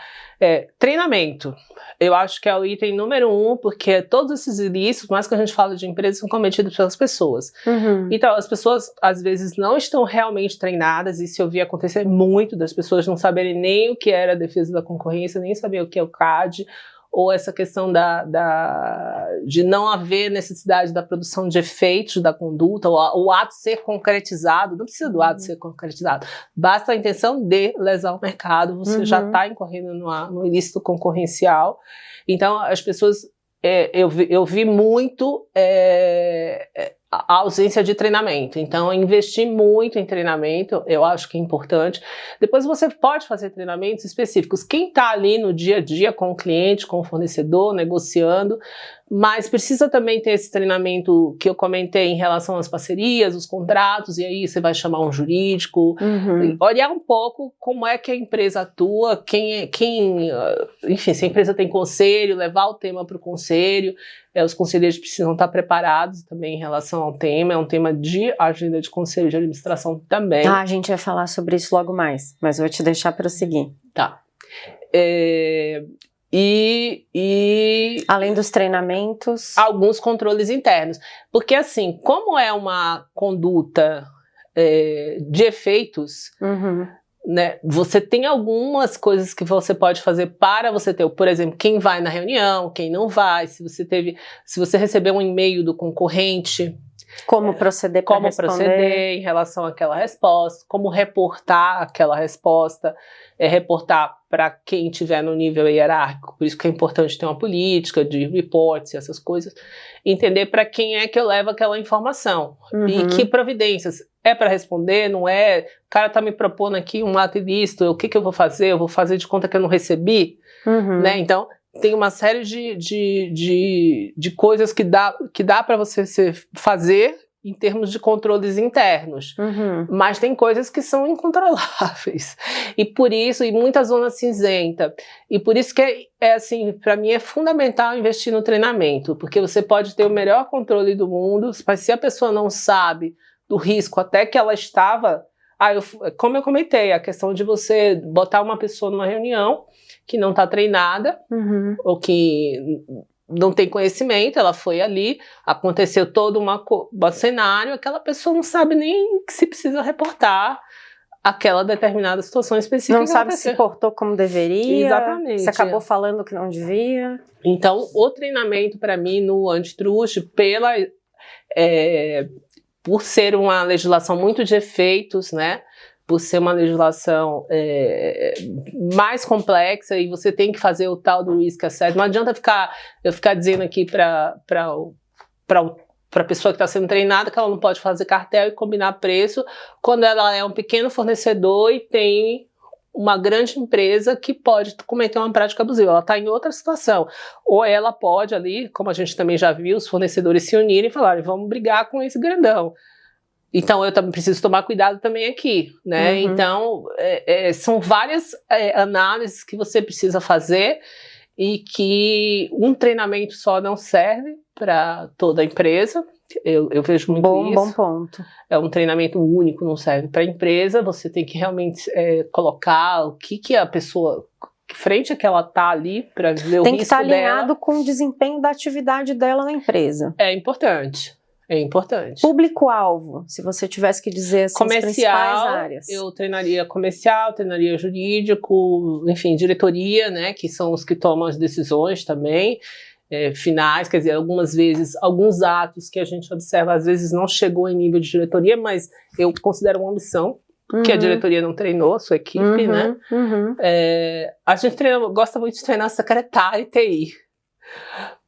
Treinamento, eu acho que é o item número 1, porque todos esses ilícitos, mais que a gente fala de empresas, são cometidos pelas pessoas. Então, as pessoas, às vezes, não estão realmente treinadas, isso eu vi acontecer muito, das pessoas não saberem nem o que era a defesa da concorrência, nem saber o que é o CAD, ou essa questão de não haver necessidade da produção de efeitos da conduta, ou o ato ser concretizado, não precisa do ato ser concretizado, basta a intenção de lesar o mercado, você já está incorrendo no ilícito concorrencial. Então, as pessoas, eu vi muito a ausência de treinamento, então investir muito em treinamento, eu acho que é importante. Depois você pode fazer treinamentos específicos, quem está ali no dia a dia com o cliente, com o fornecedor, negociando, mas precisa também ter esse treinamento que eu comentei em relação às parcerias, os contratos, e aí você vai chamar um jurídico, olhar um pouco como é que a empresa atua, enfim, se a empresa tem conselho, levar o tema para o conselho, os conselheiros precisam estar preparados também em relação ao tema, é um tema de agenda de conselho de administração também. A gente vai falar sobre isso logo mais, mas eu vou te deixar prosseguir. Tá. Além dos treinamentos, alguns controles internos, porque assim, como é uma conduta de efeitos, né, você tem algumas coisas que você pode fazer para você ter, por exemplo, quem vai na reunião, quem não vai, se você recebeu um e-mail do concorrente, como proceder para responder, como proceder em relação àquela resposta, como reportar aquela resposta, reportar para quem estiver no nível hierárquico, por isso que é importante ter uma política de reports e essas coisas, entender para quem é que eu levo aquela informação, e que providências, é para responder, não é, o cara está me propondo aqui um ato ilícito, o que eu vou fazer? Eu vou fazer de conta que eu não recebi, né, então tem uma série de coisas que dá para você fazer em termos de controles internos, mas tem coisas que são incontroláveis, e por isso, e muita zona cinzenta, e por isso que assim, para mim é fundamental investir no treinamento, porque você pode ter o melhor controle do mundo, mas se a pessoa não sabe do risco até que ela estava, como eu comentei, a questão de você botar uma pessoa numa reunião que não está treinada, ou que não tem conhecimento, ela foi ali, aconteceu todo um cenário, aquela pessoa não sabe nem se precisa reportar aquela determinada situação específica. Não sabe se portou como deveria, exatamente, se acabou falando que não devia. Então, o treinamento para mim no antitruste, por ser uma legislação muito de efeitos, né? Por ser uma legislação mais complexa, e você tem que fazer o tal do risk assessment. Não adianta eu ficar dizendo aqui para a pessoa que está sendo treinada que ela não pode fazer cartel e combinar preço, quando ela é um pequeno fornecedor e tem uma grande empresa que pode cometer uma prática abusiva. Ela está em outra situação. Ou ela pode ali, como a gente também já viu, os fornecedores se unirem e falarem, vamos brigar com esse grandão. Então, eu também preciso tomar cuidado também aqui, né? Então, são várias análises que você precisa fazer, e que um treinamento só não serve para toda a empresa. Eu vejo muito isso. Bom ponto. É um treinamento único, não serve para a empresa. Você tem que realmente colocar o que a pessoa, que frente a que ela está ali, para ver o risco dela. Tem que estar alinhado com o desempenho da atividade dela na empresa. É importante. É importante. Público-alvo, se você tivesse que dizer assim, as principais áreas. Eu treinaria comercial, treinaria jurídico, enfim, diretoria, né, que são os que tomam as decisões também, finais, quer dizer, algumas vezes, alguns atos que a gente observa, às vezes não chegou em nível de diretoria, mas eu considero uma omissão, que a diretoria não treinou a sua equipe, né? A gente gosta muito de treinar secretária e TI.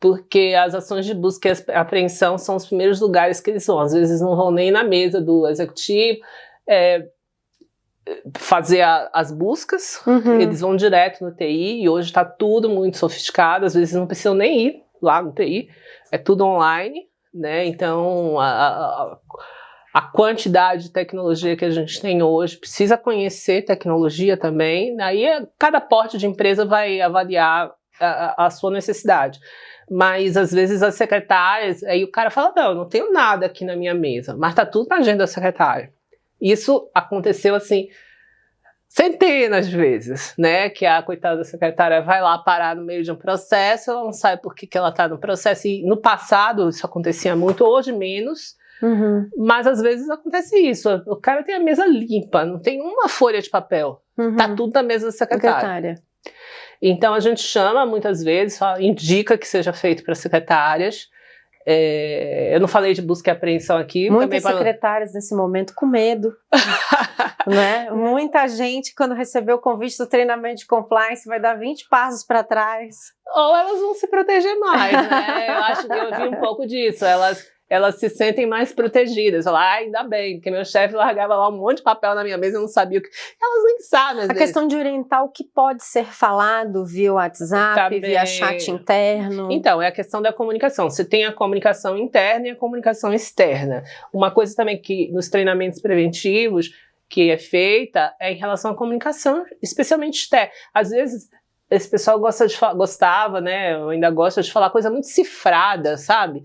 Porque as ações de busca e apreensão são os primeiros lugares que eles vão. Às vezes não vão nem na mesa do executivo fazer as buscas, eles vão direto no TI, e hoje está tudo muito sofisticado, às vezes não precisam nem ir lá no TI, é tudo online, né? Então a quantidade de tecnologia que a gente tem hoje, precisa conhecer tecnologia também, aí cada porte de empresa vai avaliar a sua necessidade. Mas às vezes as secretárias, aí o cara fala, não, eu não tenho nada aqui na minha mesa, mas tá tudo na agenda da secretária. Isso aconteceu assim centenas de vezes, né, que a coitada da secretária vai lá parar no meio de um processo, ela não sabe por que ela tá no processo, e no passado isso acontecia muito, hoje menos, mas às vezes acontece isso, o cara tem a mesa limpa, não tem uma folha de papel, tá tudo na mesa da secretária. Então a gente chama muitas vezes, indica que seja feito para secretárias. Eu não falei de busca e apreensão aqui. Muitas secretárias nesse momento com medo. Né? Muita gente, quando recebeu o convite do treinamento de compliance, vai dar 20 passos para trás. Ou elas vão se proteger mais, né? Eu acho que eu vi um pouco disso. elas se sentem mais protegidas. Falam, ainda bem, porque meu chefe largava lá um monte de papel na minha mesa, eu não sabia o que... Elas nem sabem, às vezes. questão de orientar o que pode ser falado via WhatsApp, Também. via chat interno. Então, é a questão da comunicação. Você tem a comunicação interna e a comunicação externa. Uma coisa também que nos treinamentos preventivos que é feita é em relação à comunicação, especialmente externa. Às vezes, esse pessoal gostava, né, ou ainda gosta de falar coisa muito cifrada, sabe?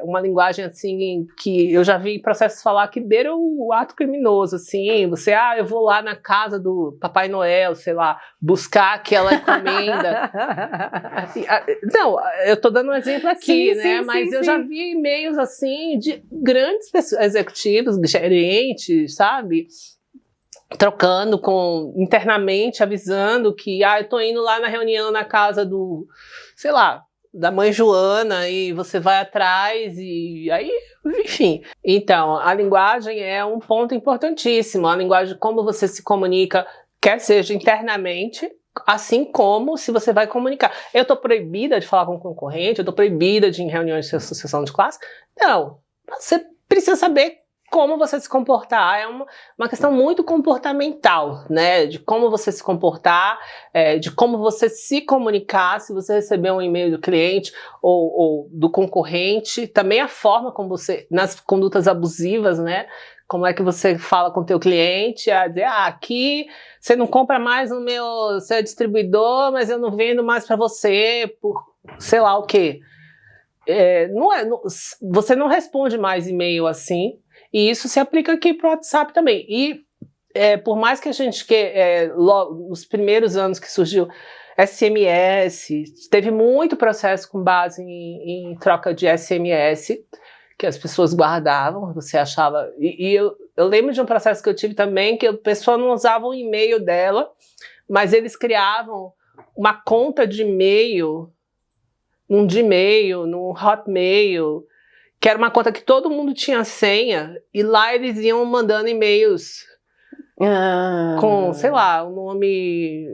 Uma linguagem, assim, que eu já vi processos falar que beira o ato criminoso, assim, você, eu vou lá na casa do Papai Noel, sei lá, buscar aquela encomenda. Não, eu tô dando um exemplo aqui, sim, né, sim, mas sim, eu já vi e-mails, assim, de grandes executivos, gerentes, sabe? Trocando internamente, avisando que eu tô indo lá na reunião na casa do, sei lá, da mãe Joana, e você vai atrás, e aí, enfim. Então, a linguagem é um ponto importantíssimo, a linguagem, como você se comunica, quer seja internamente, assim como se você vai comunicar. Eu tô proibida de falar com o concorrente, eu tô proibida de ir em reuniões de associação de classe? Não, você precisa saber como você se comportar, é uma questão muito comportamental, né, de como você se comportar, de como você se comunicar, se você receber um e-mail do cliente ou do concorrente, também a forma como você, nas condutas abusivas, né, como é que você fala com o teu cliente, a dizer, aqui você não compra mais no meu, você é distribuidor, mas eu não vendo mais para você por sei lá o quê. Você não responde mais e-mail assim. E isso se aplica aqui para o WhatsApp também. E por mais que a gente logo nos primeiros anos que surgiu SMS, teve muito processo com base em troca de SMS, que as pessoas guardavam, você achava... E eu lembro de um processo que eu tive também, que a pessoa não usava o e-mail dela, mas eles criavam uma conta de e-mail, num Gmail, num Hotmail, que era uma conta que todo mundo tinha senha, e lá eles iam mandando e-mails com, sei lá, o nome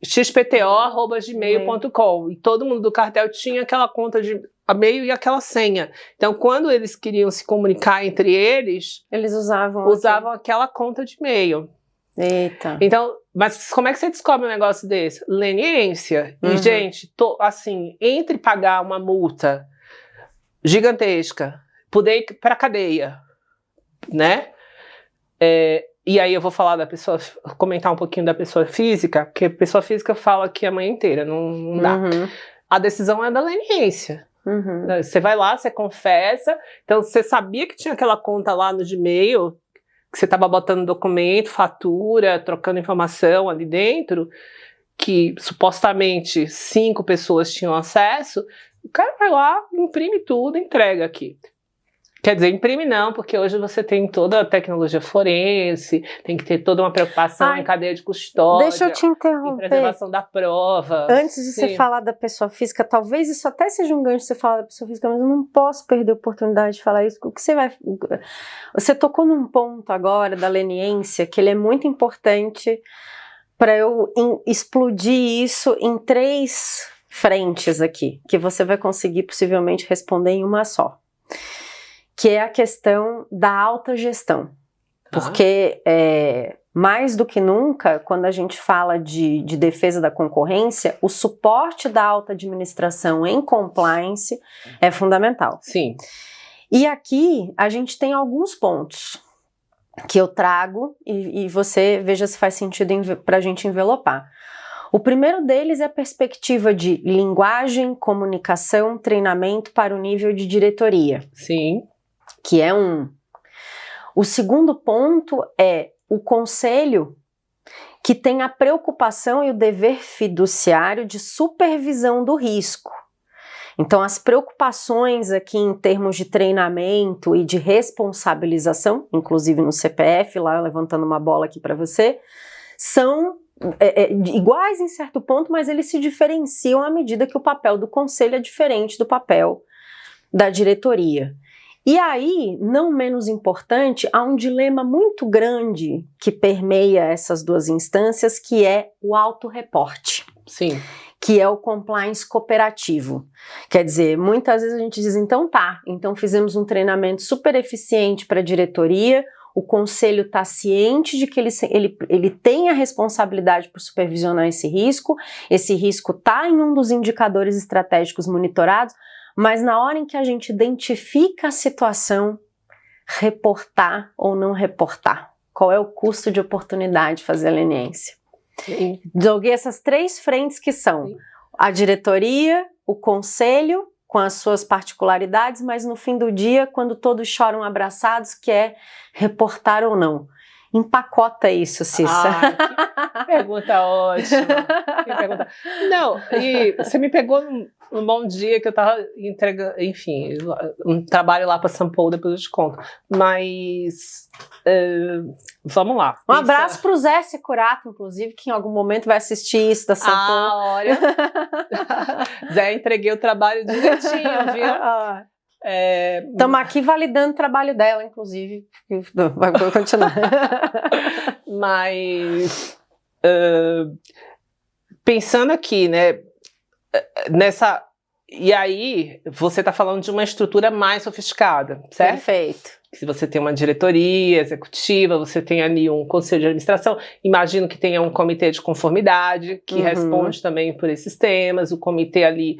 xpto@gmail.com, e todo mundo do cartel tinha aquela conta de e-mail e aquela senha. Então, quando eles queriam se comunicar entre eles usavam aquela conta de e-mail. Eita. Então, mas como é que você descobre um negócio desse? Leniência. E, gente, assim, entre pagar uma multa gigantesca, poder ir para cadeia, né? E aí eu vou falar da pessoa, comentar um pouquinho da pessoa física, porque a pessoa física fala aqui a manhã inteira, não dá. A decisão é da leniência. Você vai lá, você confessa, então você sabia que tinha aquela conta lá no Gmail, que você estava botando documento, fatura, trocando informação ali dentro, que supostamente 5 pessoas tinham acesso. O cara vai lá, imprime tudo, entrega aqui. Quer dizer, imprime não, porque hoje você tem toda a tecnologia forense, tem que ter toda uma preocupação em cadeia de custódia. Deixa eu te interromper. Em preservação da prova. Antes de você falar da pessoa física, talvez isso até seja um gancho você falar da pessoa física, mas eu não posso perder a oportunidade de falar isso. O que você tocou num ponto agora da leniência, que ele é muito importante para eu explodir isso em 3 frentes aqui, que você vai conseguir possivelmente responder em uma só, que é a questão da autogestão. Porque mais do que nunca, quando a gente fala de defesa da concorrência, o suporte da alta administração em compliance é fundamental. Sim. E aqui a gente tem alguns pontos que eu trago e você veja se faz sentido para a gente envelopar. O primeiro deles é a perspectiva de linguagem, comunicação, treinamento para o nível de diretoria. Sim. Que é um. O segundo ponto é o conselho que tem a preocupação e o dever fiduciário de supervisão do risco. Então, as preocupações aqui em termos de treinamento e de responsabilização, inclusive no CPF, lá levantando uma bola aqui para você, são iguais em certo ponto, mas eles se diferenciam à medida que o papel do conselho é diferente do papel da diretoria. E aí, não menos importante, há um dilema muito grande que permeia essas 2 instâncias, que é o autorreporte. Sim. que é o compliance cooperativo. Quer dizer, muitas vezes a gente diz, então fizemos um treinamento super eficiente para a diretoria, o conselho está ciente de que ele tem a responsabilidade por supervisionar esse risco está em um dos indicadores estratégicos monitorados, mas na hora em que a gente identifica a situação, reportar ou não reportar. Qual é o custo de oportunidade de fazer a leniência? Joguei essas 3 frentes que são a diretoria, o conselho, com as suas particularidades, mas no fim do dia, quando todos choram abraçados, que é reportar ou não. Empacota isso, Cissa. Que pergunta ótima. Que pergunta. Não, e você me pegou num bom dia que eu estava entregando, enfim, um trabalho lá para São Paulo, depois eu te conto. Mas vamos lá. Um abraço para o Zé Securato, inclusive, que em algum momento vai assistir isso da São Paulo. Olha. Zé, entreguei o trabalho direitinho, viu? Estamos aqui validando o trabalho dela, inclusive. Vai continuar. Mas pensando aqui, né? E aí, você está falando de uma estrutura mais sofisticada, certo? Perfeito. Se você tem uma diretoria executiva, você tem ali um conselho de administração, imagino que tenha um comitê de conformidade, que responde também por esses temas, o comitê ali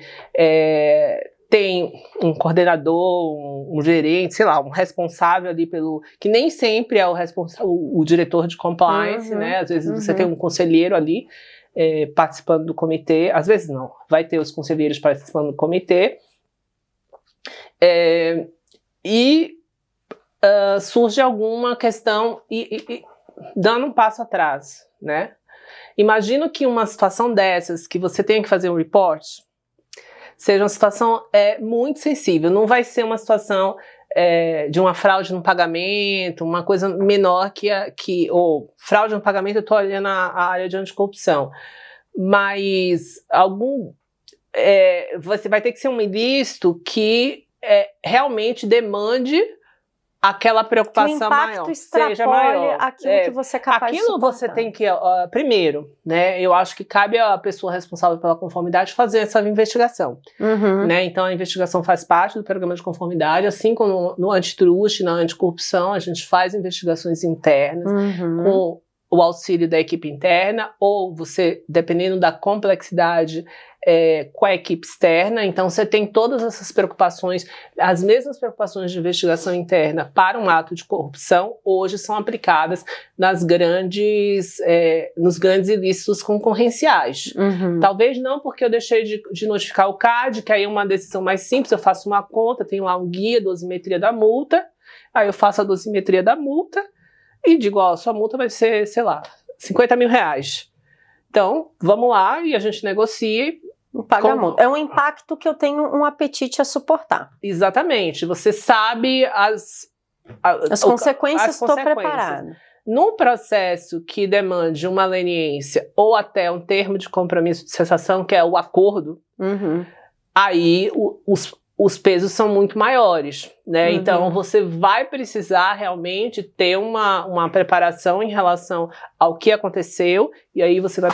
tem um coordenador, um gerente, sei lá, um responsável ali que nem sempre é o diretor de compliance, né? Às vezes você tem um conselheiro ali participando do comitê, às vezes não, vai ter os conselheiros participando do comitê. Surge alguma questão e dando um passo atrás, né? Imagino que uma situação dessas, que você tenha que fazer um report, seja uma situação muito sensível, não vai ser uma situação de uma fraude no pagamento, uma coisa menor ou fraude no pagamento, eu estou olhando a área de anticorrupção, mas você vai ter que ser um ilícito que realmente demande aquela preocupação maior, seja maior. Aquilo que você é capaz de suportar. Você tem que, primeiro, né, eu acho que cabe à pessoa responsável pela conformidade fazer essa investigação. Né? Então, a investigação faz parte do programa de conformidade, assim como no antitruste, na anticorrupção, a gente faz investigações internas com o auxílio da equipe interna, ou você, dependendo da complexidade, com a equipe externa. Então você tem todas essas preocupações, as mesmas preocupações de investigação interna para um ato de corrupção, hoje são aplicadas nos grandes ilícitos concorrenciais. Talvez não porque eu deixei de notificar o CAD, que aí é uma decisão mais simples, eu faço uma conta, tenho lá um guia, dosimetria da multa, aí eu faço a dosimetria da multa e digo, sua multa vai ser, sei lá, R$50 mil. Então, vamos lá e a gente negocia. Paga a multa. É um impacto que eu tenho um apetite a suportar. Exatamente. Você sabe as consequências, estou preparada. Num processo que demande uma leniência ou até um termo de compromisso de cessação, que é o acordo, aí os pesos são muito maiores, né? Então você vai precisar realmente ter uma preparação em relação ao que aconteceu, e aí você vai,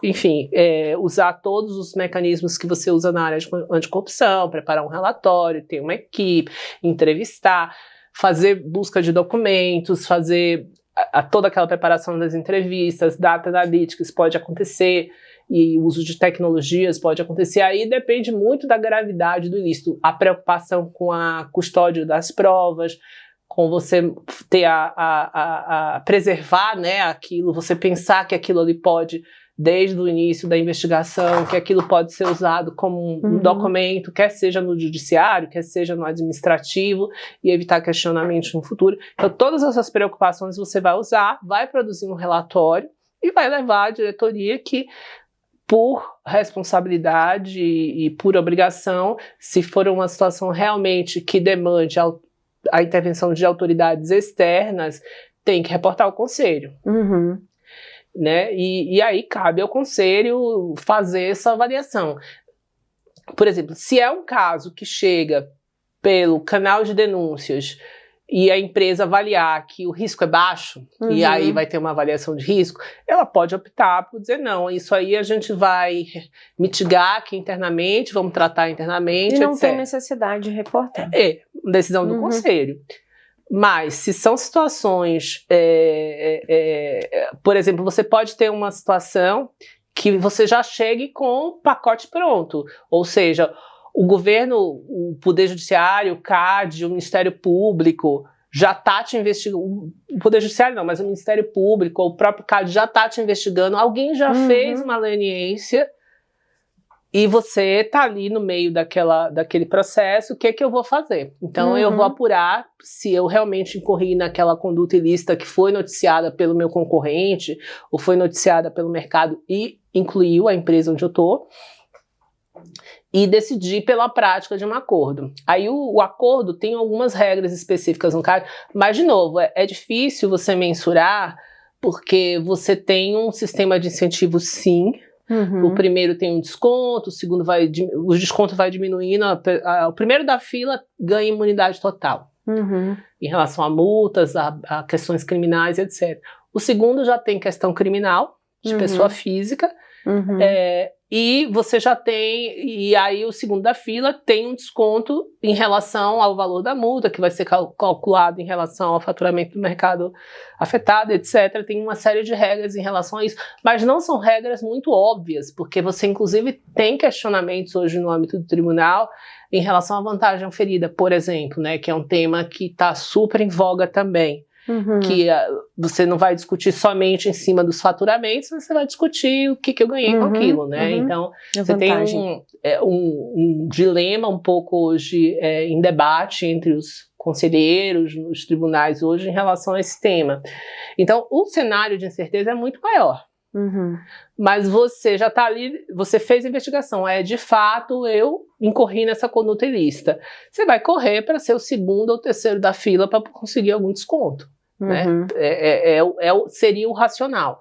enfim, usar todos os mecanismos que você usa na área de anticorrupção, preparar um relatório, ter uma equipe, entrevistar, fazer busca de documentos, fazer toda aquela preparação das entrevistas, data analytics pode acontecer, e o uso de tecnologias pode acontecer, aí depende muito da gravidade do ilícito, a preocupação com a custódia das provas, com você ter a preservar, né, aquilo, você pensar que aquilo ali pode, desde o início da investigação, que aquilo pode ser usado como um documento, quer seja no judiciário, quer seja no administrativo, e evitar questionamentos no futuro. Então todas essas preocupações você vai usar, vai produzir um relatório e vai levar à diretoria que, por responsabilidade e por obrigação, se for uma situação realmente que demande a intervenção de autoridades externas, tem que reportar ao conselho. Né? E aí cabe ao conselho fazer essa avaliação. Por exemplo, se é um caso que chega pelo canal de denúncias e a empresa avaliar que o risco é baixo, e aí vai ter uma avaliação de risco, ela pode optar por dizer, não, isso aí a gente vai mitigar aqui internamente, vamos tratar internamente, e não etc. tem necessidade de reportar. É, decisão do conselho. Mas, se são situações, por exemplo, você pode ter uma situação que você já chegue com o pacote pronto, ou seja, o governo, o Poder Judiciário, o CAD, o Ministério Público já está te investigando, o Poder Judiciário não, mas o Ministério Público, o próprio CAD já está te investigando, alguém já fez uma leniência e você está ali no meio daquele processo, o que eu vou fazer? Então eu vou apurar se eu realmente incorri naquela conduta ilícita que foi noticiada pelo meu concorrente ou foi noticiada pelo mercado e incluiu a empresa onde eu estou, e decidir pela prática de um acordo. Aí o acordo tem algumas regras específicas no caso, mas de novo, é difícil você mensurar, porque você tem um sistema de incentivos sim, o primeiro tem um desconto, o segundo o desconto vai diminuindo, o primeiro da fila ganha imunidade total, em relação a multas, a questões criminais, etc. O segundo já tem questão criminal, de pessoa física, e você já tem, e aí o segundo da fila tem um desconto em relação ao valor da multa, que vai ser calculado em relação ao faturamento do mercado afetado, etc. Tem uma série de regras em relação a isso, mas não são regras muito óbvias, porque você inclusive tem questionamentos hoje no âmbito do tribunal em relação à vantagem oferida, por exemplo, né, que é um tema que está super em voga também. Que você não vai discutir somente em cima dos faturamentos, mas você vai discutir o que eu ganhei com aquilo, né? Então, você tem um dilema um pouco hoje em debate entre os conselheiros nos tribunais hoje em relação a esse tema. Então, o cenário de incerteza é muito maior. Mas você já está ali, você fez a investigação, de fato eu incorri nessa conduta ilícita. Você vai correr para ser o segundo ou terceiro da fila para conseguir algum desconto. Né? Seria o racional.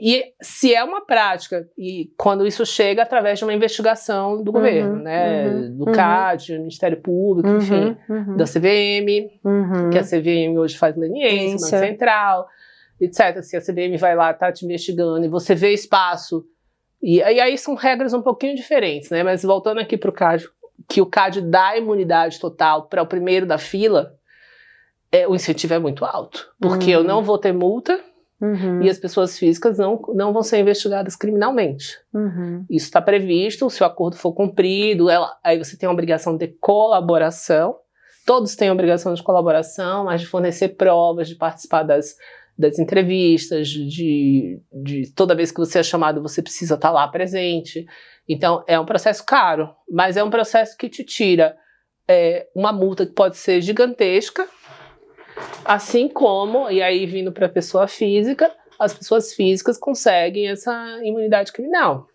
E se é uma prática, e quando isso chega através de uma investigação do governo, né? Do CAD, do Ministério Público, enfim, da CVM, que a CVM hoje faz leniência, Banco Central, etc. Se a CVM vai lá, tá te investigando e você vê espaço, e aí são regras um pouquinho diferentes, né? Mas voltando aqui para o CAD, que o CAD dá imunidade total para o primeiro da fila, o incentivo é muito alto, porque eu não vou ter multa e as pessoas físicas não vão ser investigadas criminalmente. Isso está previsto, se o acordo for cumprido, aí você tem a obrigação de colaboração, todos têm a obrigação de colaboração, mas de fornecer provas, de participar das entrevistas, de toda vez que você é chamado, você precisa estar lá presente. Então, é um processo caro, mas é um processo que te tira uma multa que pode ser gigantesca, assim como, e aí vindo para a pessoa física, as pessoas físicas conseguem essa imunidade criminal.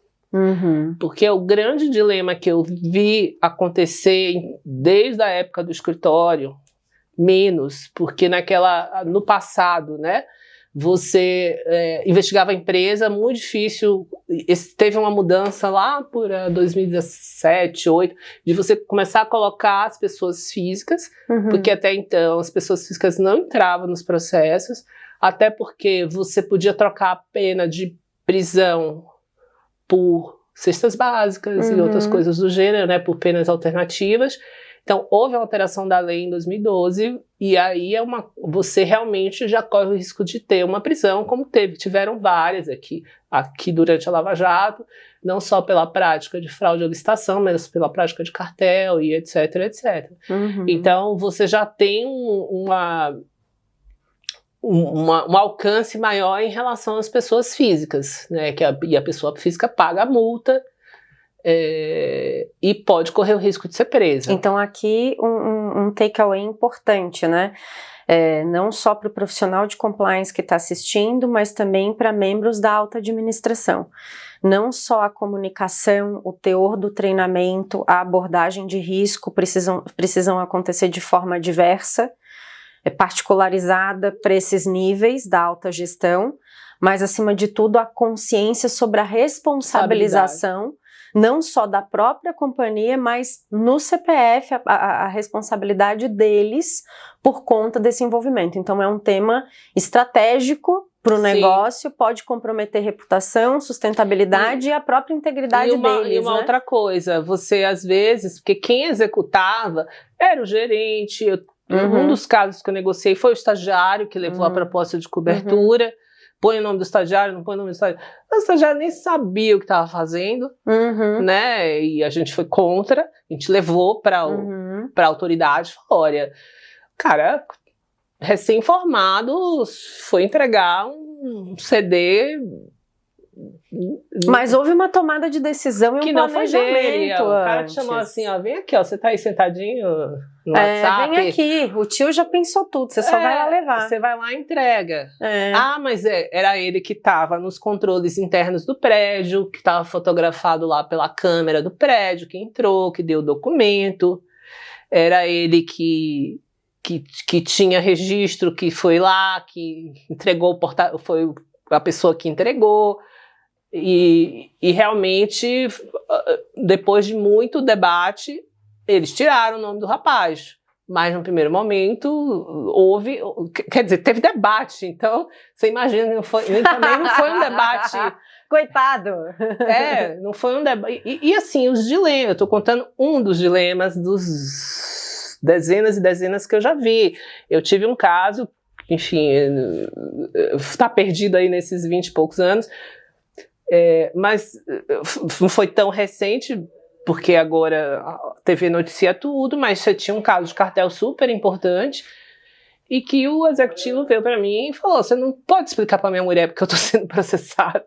Porque o grande dilema que eu vi acontecer desde a época do escritório, menos, porque no passado, né, você investigava a empresa, muito difícil, teve uma mudança lá por 2017, 2018, de você começar a colocar as pessoas físicas, porque até então as pessoas físicas não entravam nos processos, até porque você podia trocar a pena de prisão por cestas básicas e outras coisas do gênero, né, por penas alternativas. Então, houve a alteração da lei em 2012, e aí você realmente já corre o risco de ter uma prisão, como tiveram várias aqui durante a Lava Jato, não só pela prática de fraude à licitação, mas pela prática de cartel e etc, etc. Então, você já tem um alcance maior em relação às pessoas físicas, né? E a pessoa física paga a multa, e pode correr o risco de ser presa. Então aqui um takeaway importante, né? Não só para o profissional de compliance que está assistindo, mas também para membros da alta administração. Não só a comunicação, o teor do treinamento, a abordagem de risco precisam acontecer de forma diversa, particularizada para esses níveis da alta gestão, mas acima de tudo a consciência sobre a responsabilização não só da própria companhia, mas no CPF, a responsabilidade deles por conta desse envolvimento. Então é um tema estratégico para o negócio, pode comprometer reputação, sustentabilidade e a própria integridade deles. E uma outra coisa, você às vezes, porque quem executava era o gerente. Um dos casos que eu negociei foi o estagiário que levou a proposta de cobertura. Põe o nome do estagiário, não põe o nome do estagiário. O estagiário nem sabia o que estava fazendo, né? E a gente foi contra, a gente levou para a autoridade, falou, olha, cara, recém-formado foi entregar um CD. Mas houve uma tomada de decisão e um planejamento. Não foi dele. O cara que chamou assim, ó, vem aqui, ó, você tá aí sentadinho no WhatsApp. Vem aqui, o tio já pensou tudo, você só vai lá levar. Você vai lá e entrega. Mas era ele que estava nos controles internos do prédio, que estava fotografado lá pela câmera do prédio, que entrou, que deu o documento. Era ele que tinha registro, que foi lá, que entregou o foi a pessoa que entregou. E realmente, depois de muito debate, eles tiraram o nome do rapaz. Mas no primeiro momento houve, quer dizer, teve debate. Então, você imagina, também não foi um debate. Coitado! Não foi um debate. E assim, os dilemas, eu estou contando um dos dilemas dos dezenas e dezenas que eu já vi. Eu tive um caso, enfim, está perdido aí nesses 20 e poucos anos, mas não foi tão recente, porque agora a TV noticia tudo, mas você tinha um caso de cartel super importante e que o executivo veio para mim e falou, você não pode explicar para minha mulher porque eu tô sendo processado.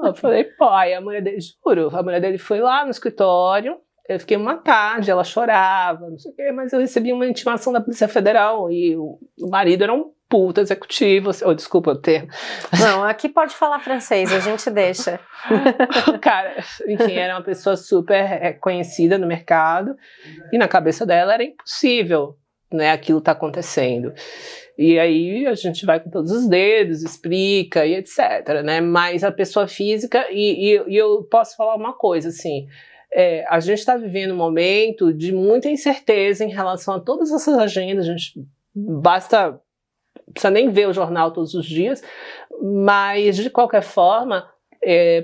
Eu falei, pô, aí a mulher dele, juro, a mulher dele foi lá no escritório, eu fiquei uma tarde, ela chorava, não sei o quê, mas eu recebi uma intimação da Polícia Federal e o marido era um puta executivo, desculpa o termo. Não, aqui pode falar francês, a gente deixa. O cara, enfim, era uma pessoa super conhecida no mercado e na cabeça dela era impossível, né, aquilo tá acontecendo. E aí a gente vai com todos os dedos, explica e etc, né, mas a pessoa física, e eu posso falar uma coisa, assim, a gente está vivendo um momento de muita incerteza em relação a todas essas agendas, a gente precisa nem ver o jornal todos os dias, mas de qualquer forma,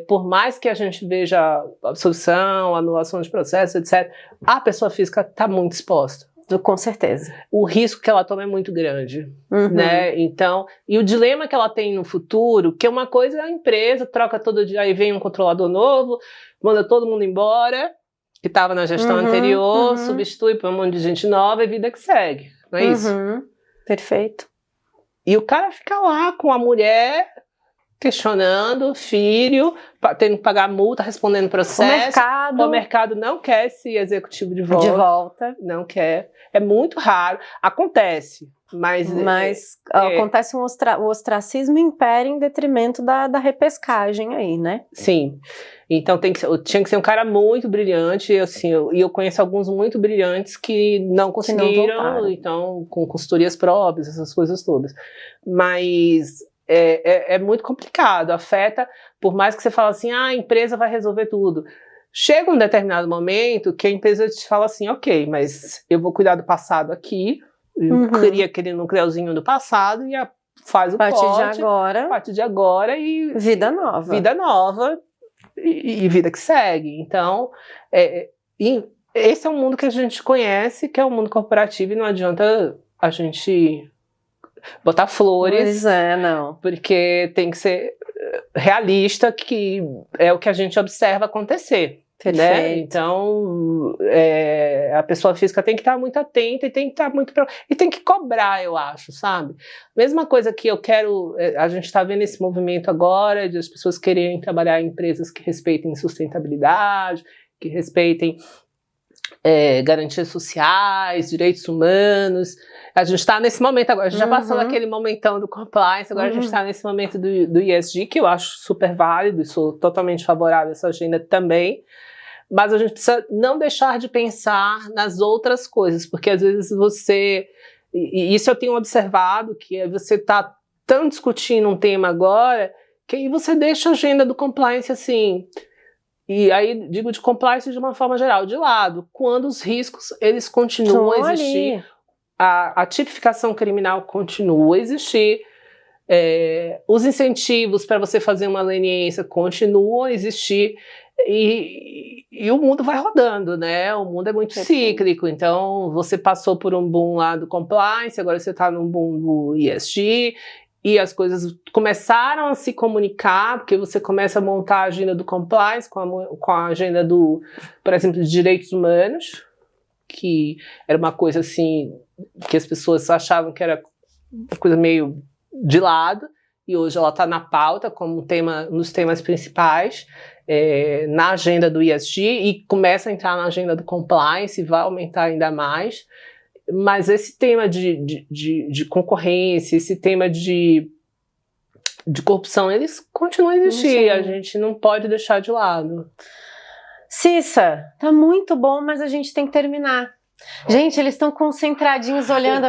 por mais que a gente veja absolução, anulação de processo, etc., a pessoa física está muito exposta. Com certeza. O risco que ela toma é muito grande, né? Então, e o dilema que ela tem no futuro, que uma coisa é a empresa, troca todo dia, aí vem um controlador novo, manda todo mundo embora, que estava na gestão anterior, substitui por um monte de gente nova e vida que segue, não é isso? Perfeito. E o cara fica lá com a mulher questionando, filho, tendo que pagar multa, respondendo processo. O mercado não quer esse executivo de volta. Não quer. É muito raro. Acontece, mas acontece o ostracismo impera em detrimento da repescagem aí, né? Sim. Então tinha que ser um cara muito brilhante, assim, e eu conheço alguns muito brilhantes que não conseguiram, então, com consultorias próprias, essas coisas todas. Mas é muito complicado, afeta, por mais que você fale assim, a empresa vai resolver tudo. Chega um determinado momento que a empresa te fala assim, ok, mas eu vou cuidar do passado aqui, cria aquele nucleozinho do passado e faz o corte. A partir de agora e... Vida nova. Vida nova e vida que segue. Então, esse é um mundo que a gente conhece, que é o mundo corporativo, e não adianta a gente botar flores. Pois não. Porque tem que ser realista, que é o que a gente observa acontecer. Né? Então, a pessoa física tem que estar muito atenta e tem que estar e tem que cobrar, eu acho, sabe? Mesma coisa que eu quero, a gente está vendo esse movimento agora de as pessoas quererem trabalhar em empresas que respeitem sustentabilidade, que respeitem garantias sociais, direitos humanos. A gente está nesse momento agora, a gente já passou daquele momentão do compliance, agora a gente está nesse momento do ESG, que eu acho super válido, e sou totalmente favorável a essa agenda também, mas a gente precisa não deixar de pensar nas outras coisas, porque às vezes e isso eu tenho observado, que você está tão discutindo um tema agora, que aí você deixa a agenda do compliance assim, E aí digo de compliance de uma forma geral, de lado, quando os riscos eles continuam a existir, a tipificação criminal continua a existir, os incentivos para você fazer uma leniência continuam a existir, e o mundo vai rodando, né? O mundo é muito cíclico, então você passou por um boom lá do compliance, agora você está num boom do ESG, e as coisas começaram a se comunicar, porque você começa a montar a agenda do compliance com a agenda do, por exemplo, de direitos humanos, que era uma coisa assim, que as pessoas achavam que era uma coisa meio de lado, e hoje ela está na pauta como nos temas principais, na agenda do ESG, e começa a entrar na agenda do compliance, e vai aumentar ainda mais. Mas esse tema de concorrência, esse tema de corrupção, eles continuam a existir, a gente não pode deixar de lado. Cissa, tá muito bom, mas a gente tem que terminar. Gente, eles estão concentradinhos olhando.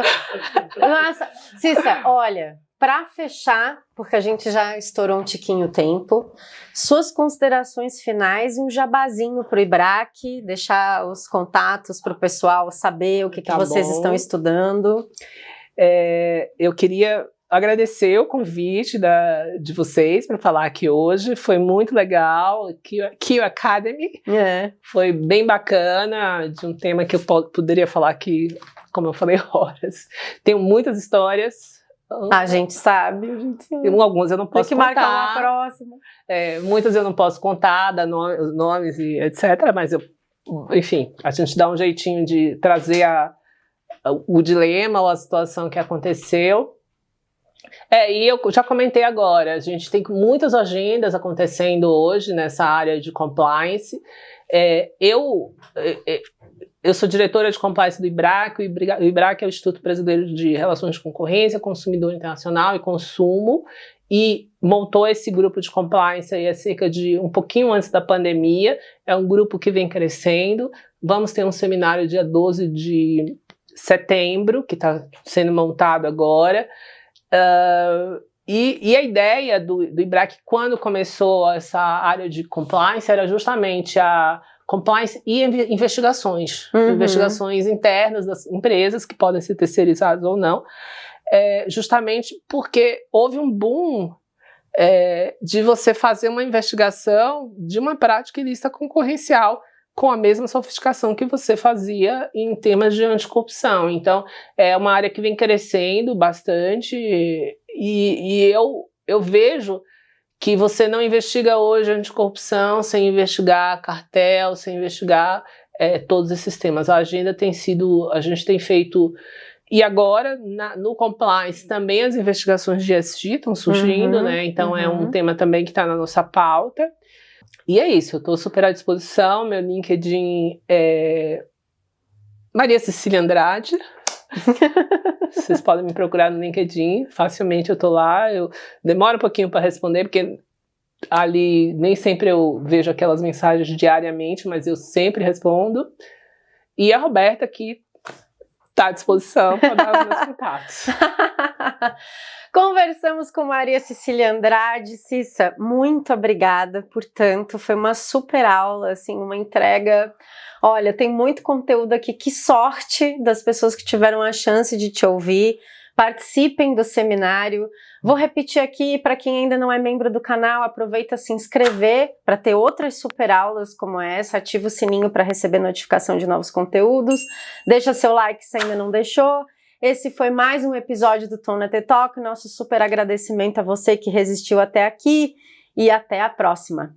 Nossa, Cissa, olha, para fechar, porque a gente já estourou um tiquinho o tempo, suas considerações finais e um jabazinho para o IBRAC, deixar os contatos para o pessoal saber o que vocês estão estudando. Eu queria agradecer o convite de vocês para falar aqui hoje, foi muito legal, Q Academy, foi bem bacana, de um tema que eu poderia falar aqui, como eu falei, horas. Tenho muitas histórias. A gente sabe. Alguns eu não posso contar. Tem que marcar uma próxima. Muitas eu não posso contar, dar os nomes e etc. Mas, enfim, a gente dá um jeitinho de trazer o dilema ou a situação que aconteceu. E eu já comentei agora, a gente tem muitas agendas acontecendo hoje nessa área de compliance. Eu sou diretora de compliance do IBRAC, o IBRAC é o Instituto Brasileiro de Relações de Concorrência, Consumidor Internacional e Consumo, e montou esse grupo de compliance aí há cerca de um pouquinho antes da pandemia. É um grupo que vem crescendo. Vamos ter um seminário dia 12 de setembro, que está sendo montado agora. E a ideia do IBRAC, quando começou essa área de compliance, era justamente a compliance e investigações, investigações internas das empresas, que podem ser terceirizadas ou não, justamente porque houve um boom de você fazer uma investigação de uma prática ilícita concorrencial com a mesma sofisticação que você fazia em temas de anticorrupção. Então, é uma área que vem crescendo bastante, e eu vejo que você não investiga hoje anticorrupção sem investigar cartel, sem investigar todos esses temas. A agenda tem sido, a gente tem feito, e agora no compliance também as investigações de ESG estão surgindo, né? Então é um tema também que está na nossa pauta. E é isso, eu estou super à disposição, meu LinkedIn é Maria Cecília Andrade. Vocês podem me procurar no LinkedIn, facilmente eu tô lá. Eu demoro um pouquinho para responder, porque ali nem sempre eu vejo aquelas mensagens diariamente, mas eu sempre respondo. E a Roberta aqui está à disposição para dar os meus contatos. Conversamos com Maria Cecília Andrade. Cissa, muito obrigada por tanto, foi uma super aula, assim, uma entrega. Olha, tem muito conteúdo aqui, que sorte das pessoas que tiveram a chance de te ouvir. Participem do seminário. Vou repetir aqui, para quem ainda não é membro do canal, aproveita se inscrever para ter outras super aulas como essa, ativa o sininho para receber notificação de novos conteúdos, deixa seu like se ainda não deixou. Esse foi mais um episódio do Tom na TED Talk, nosso super agradecimento a você que resistiu até aqui, e até a próxima!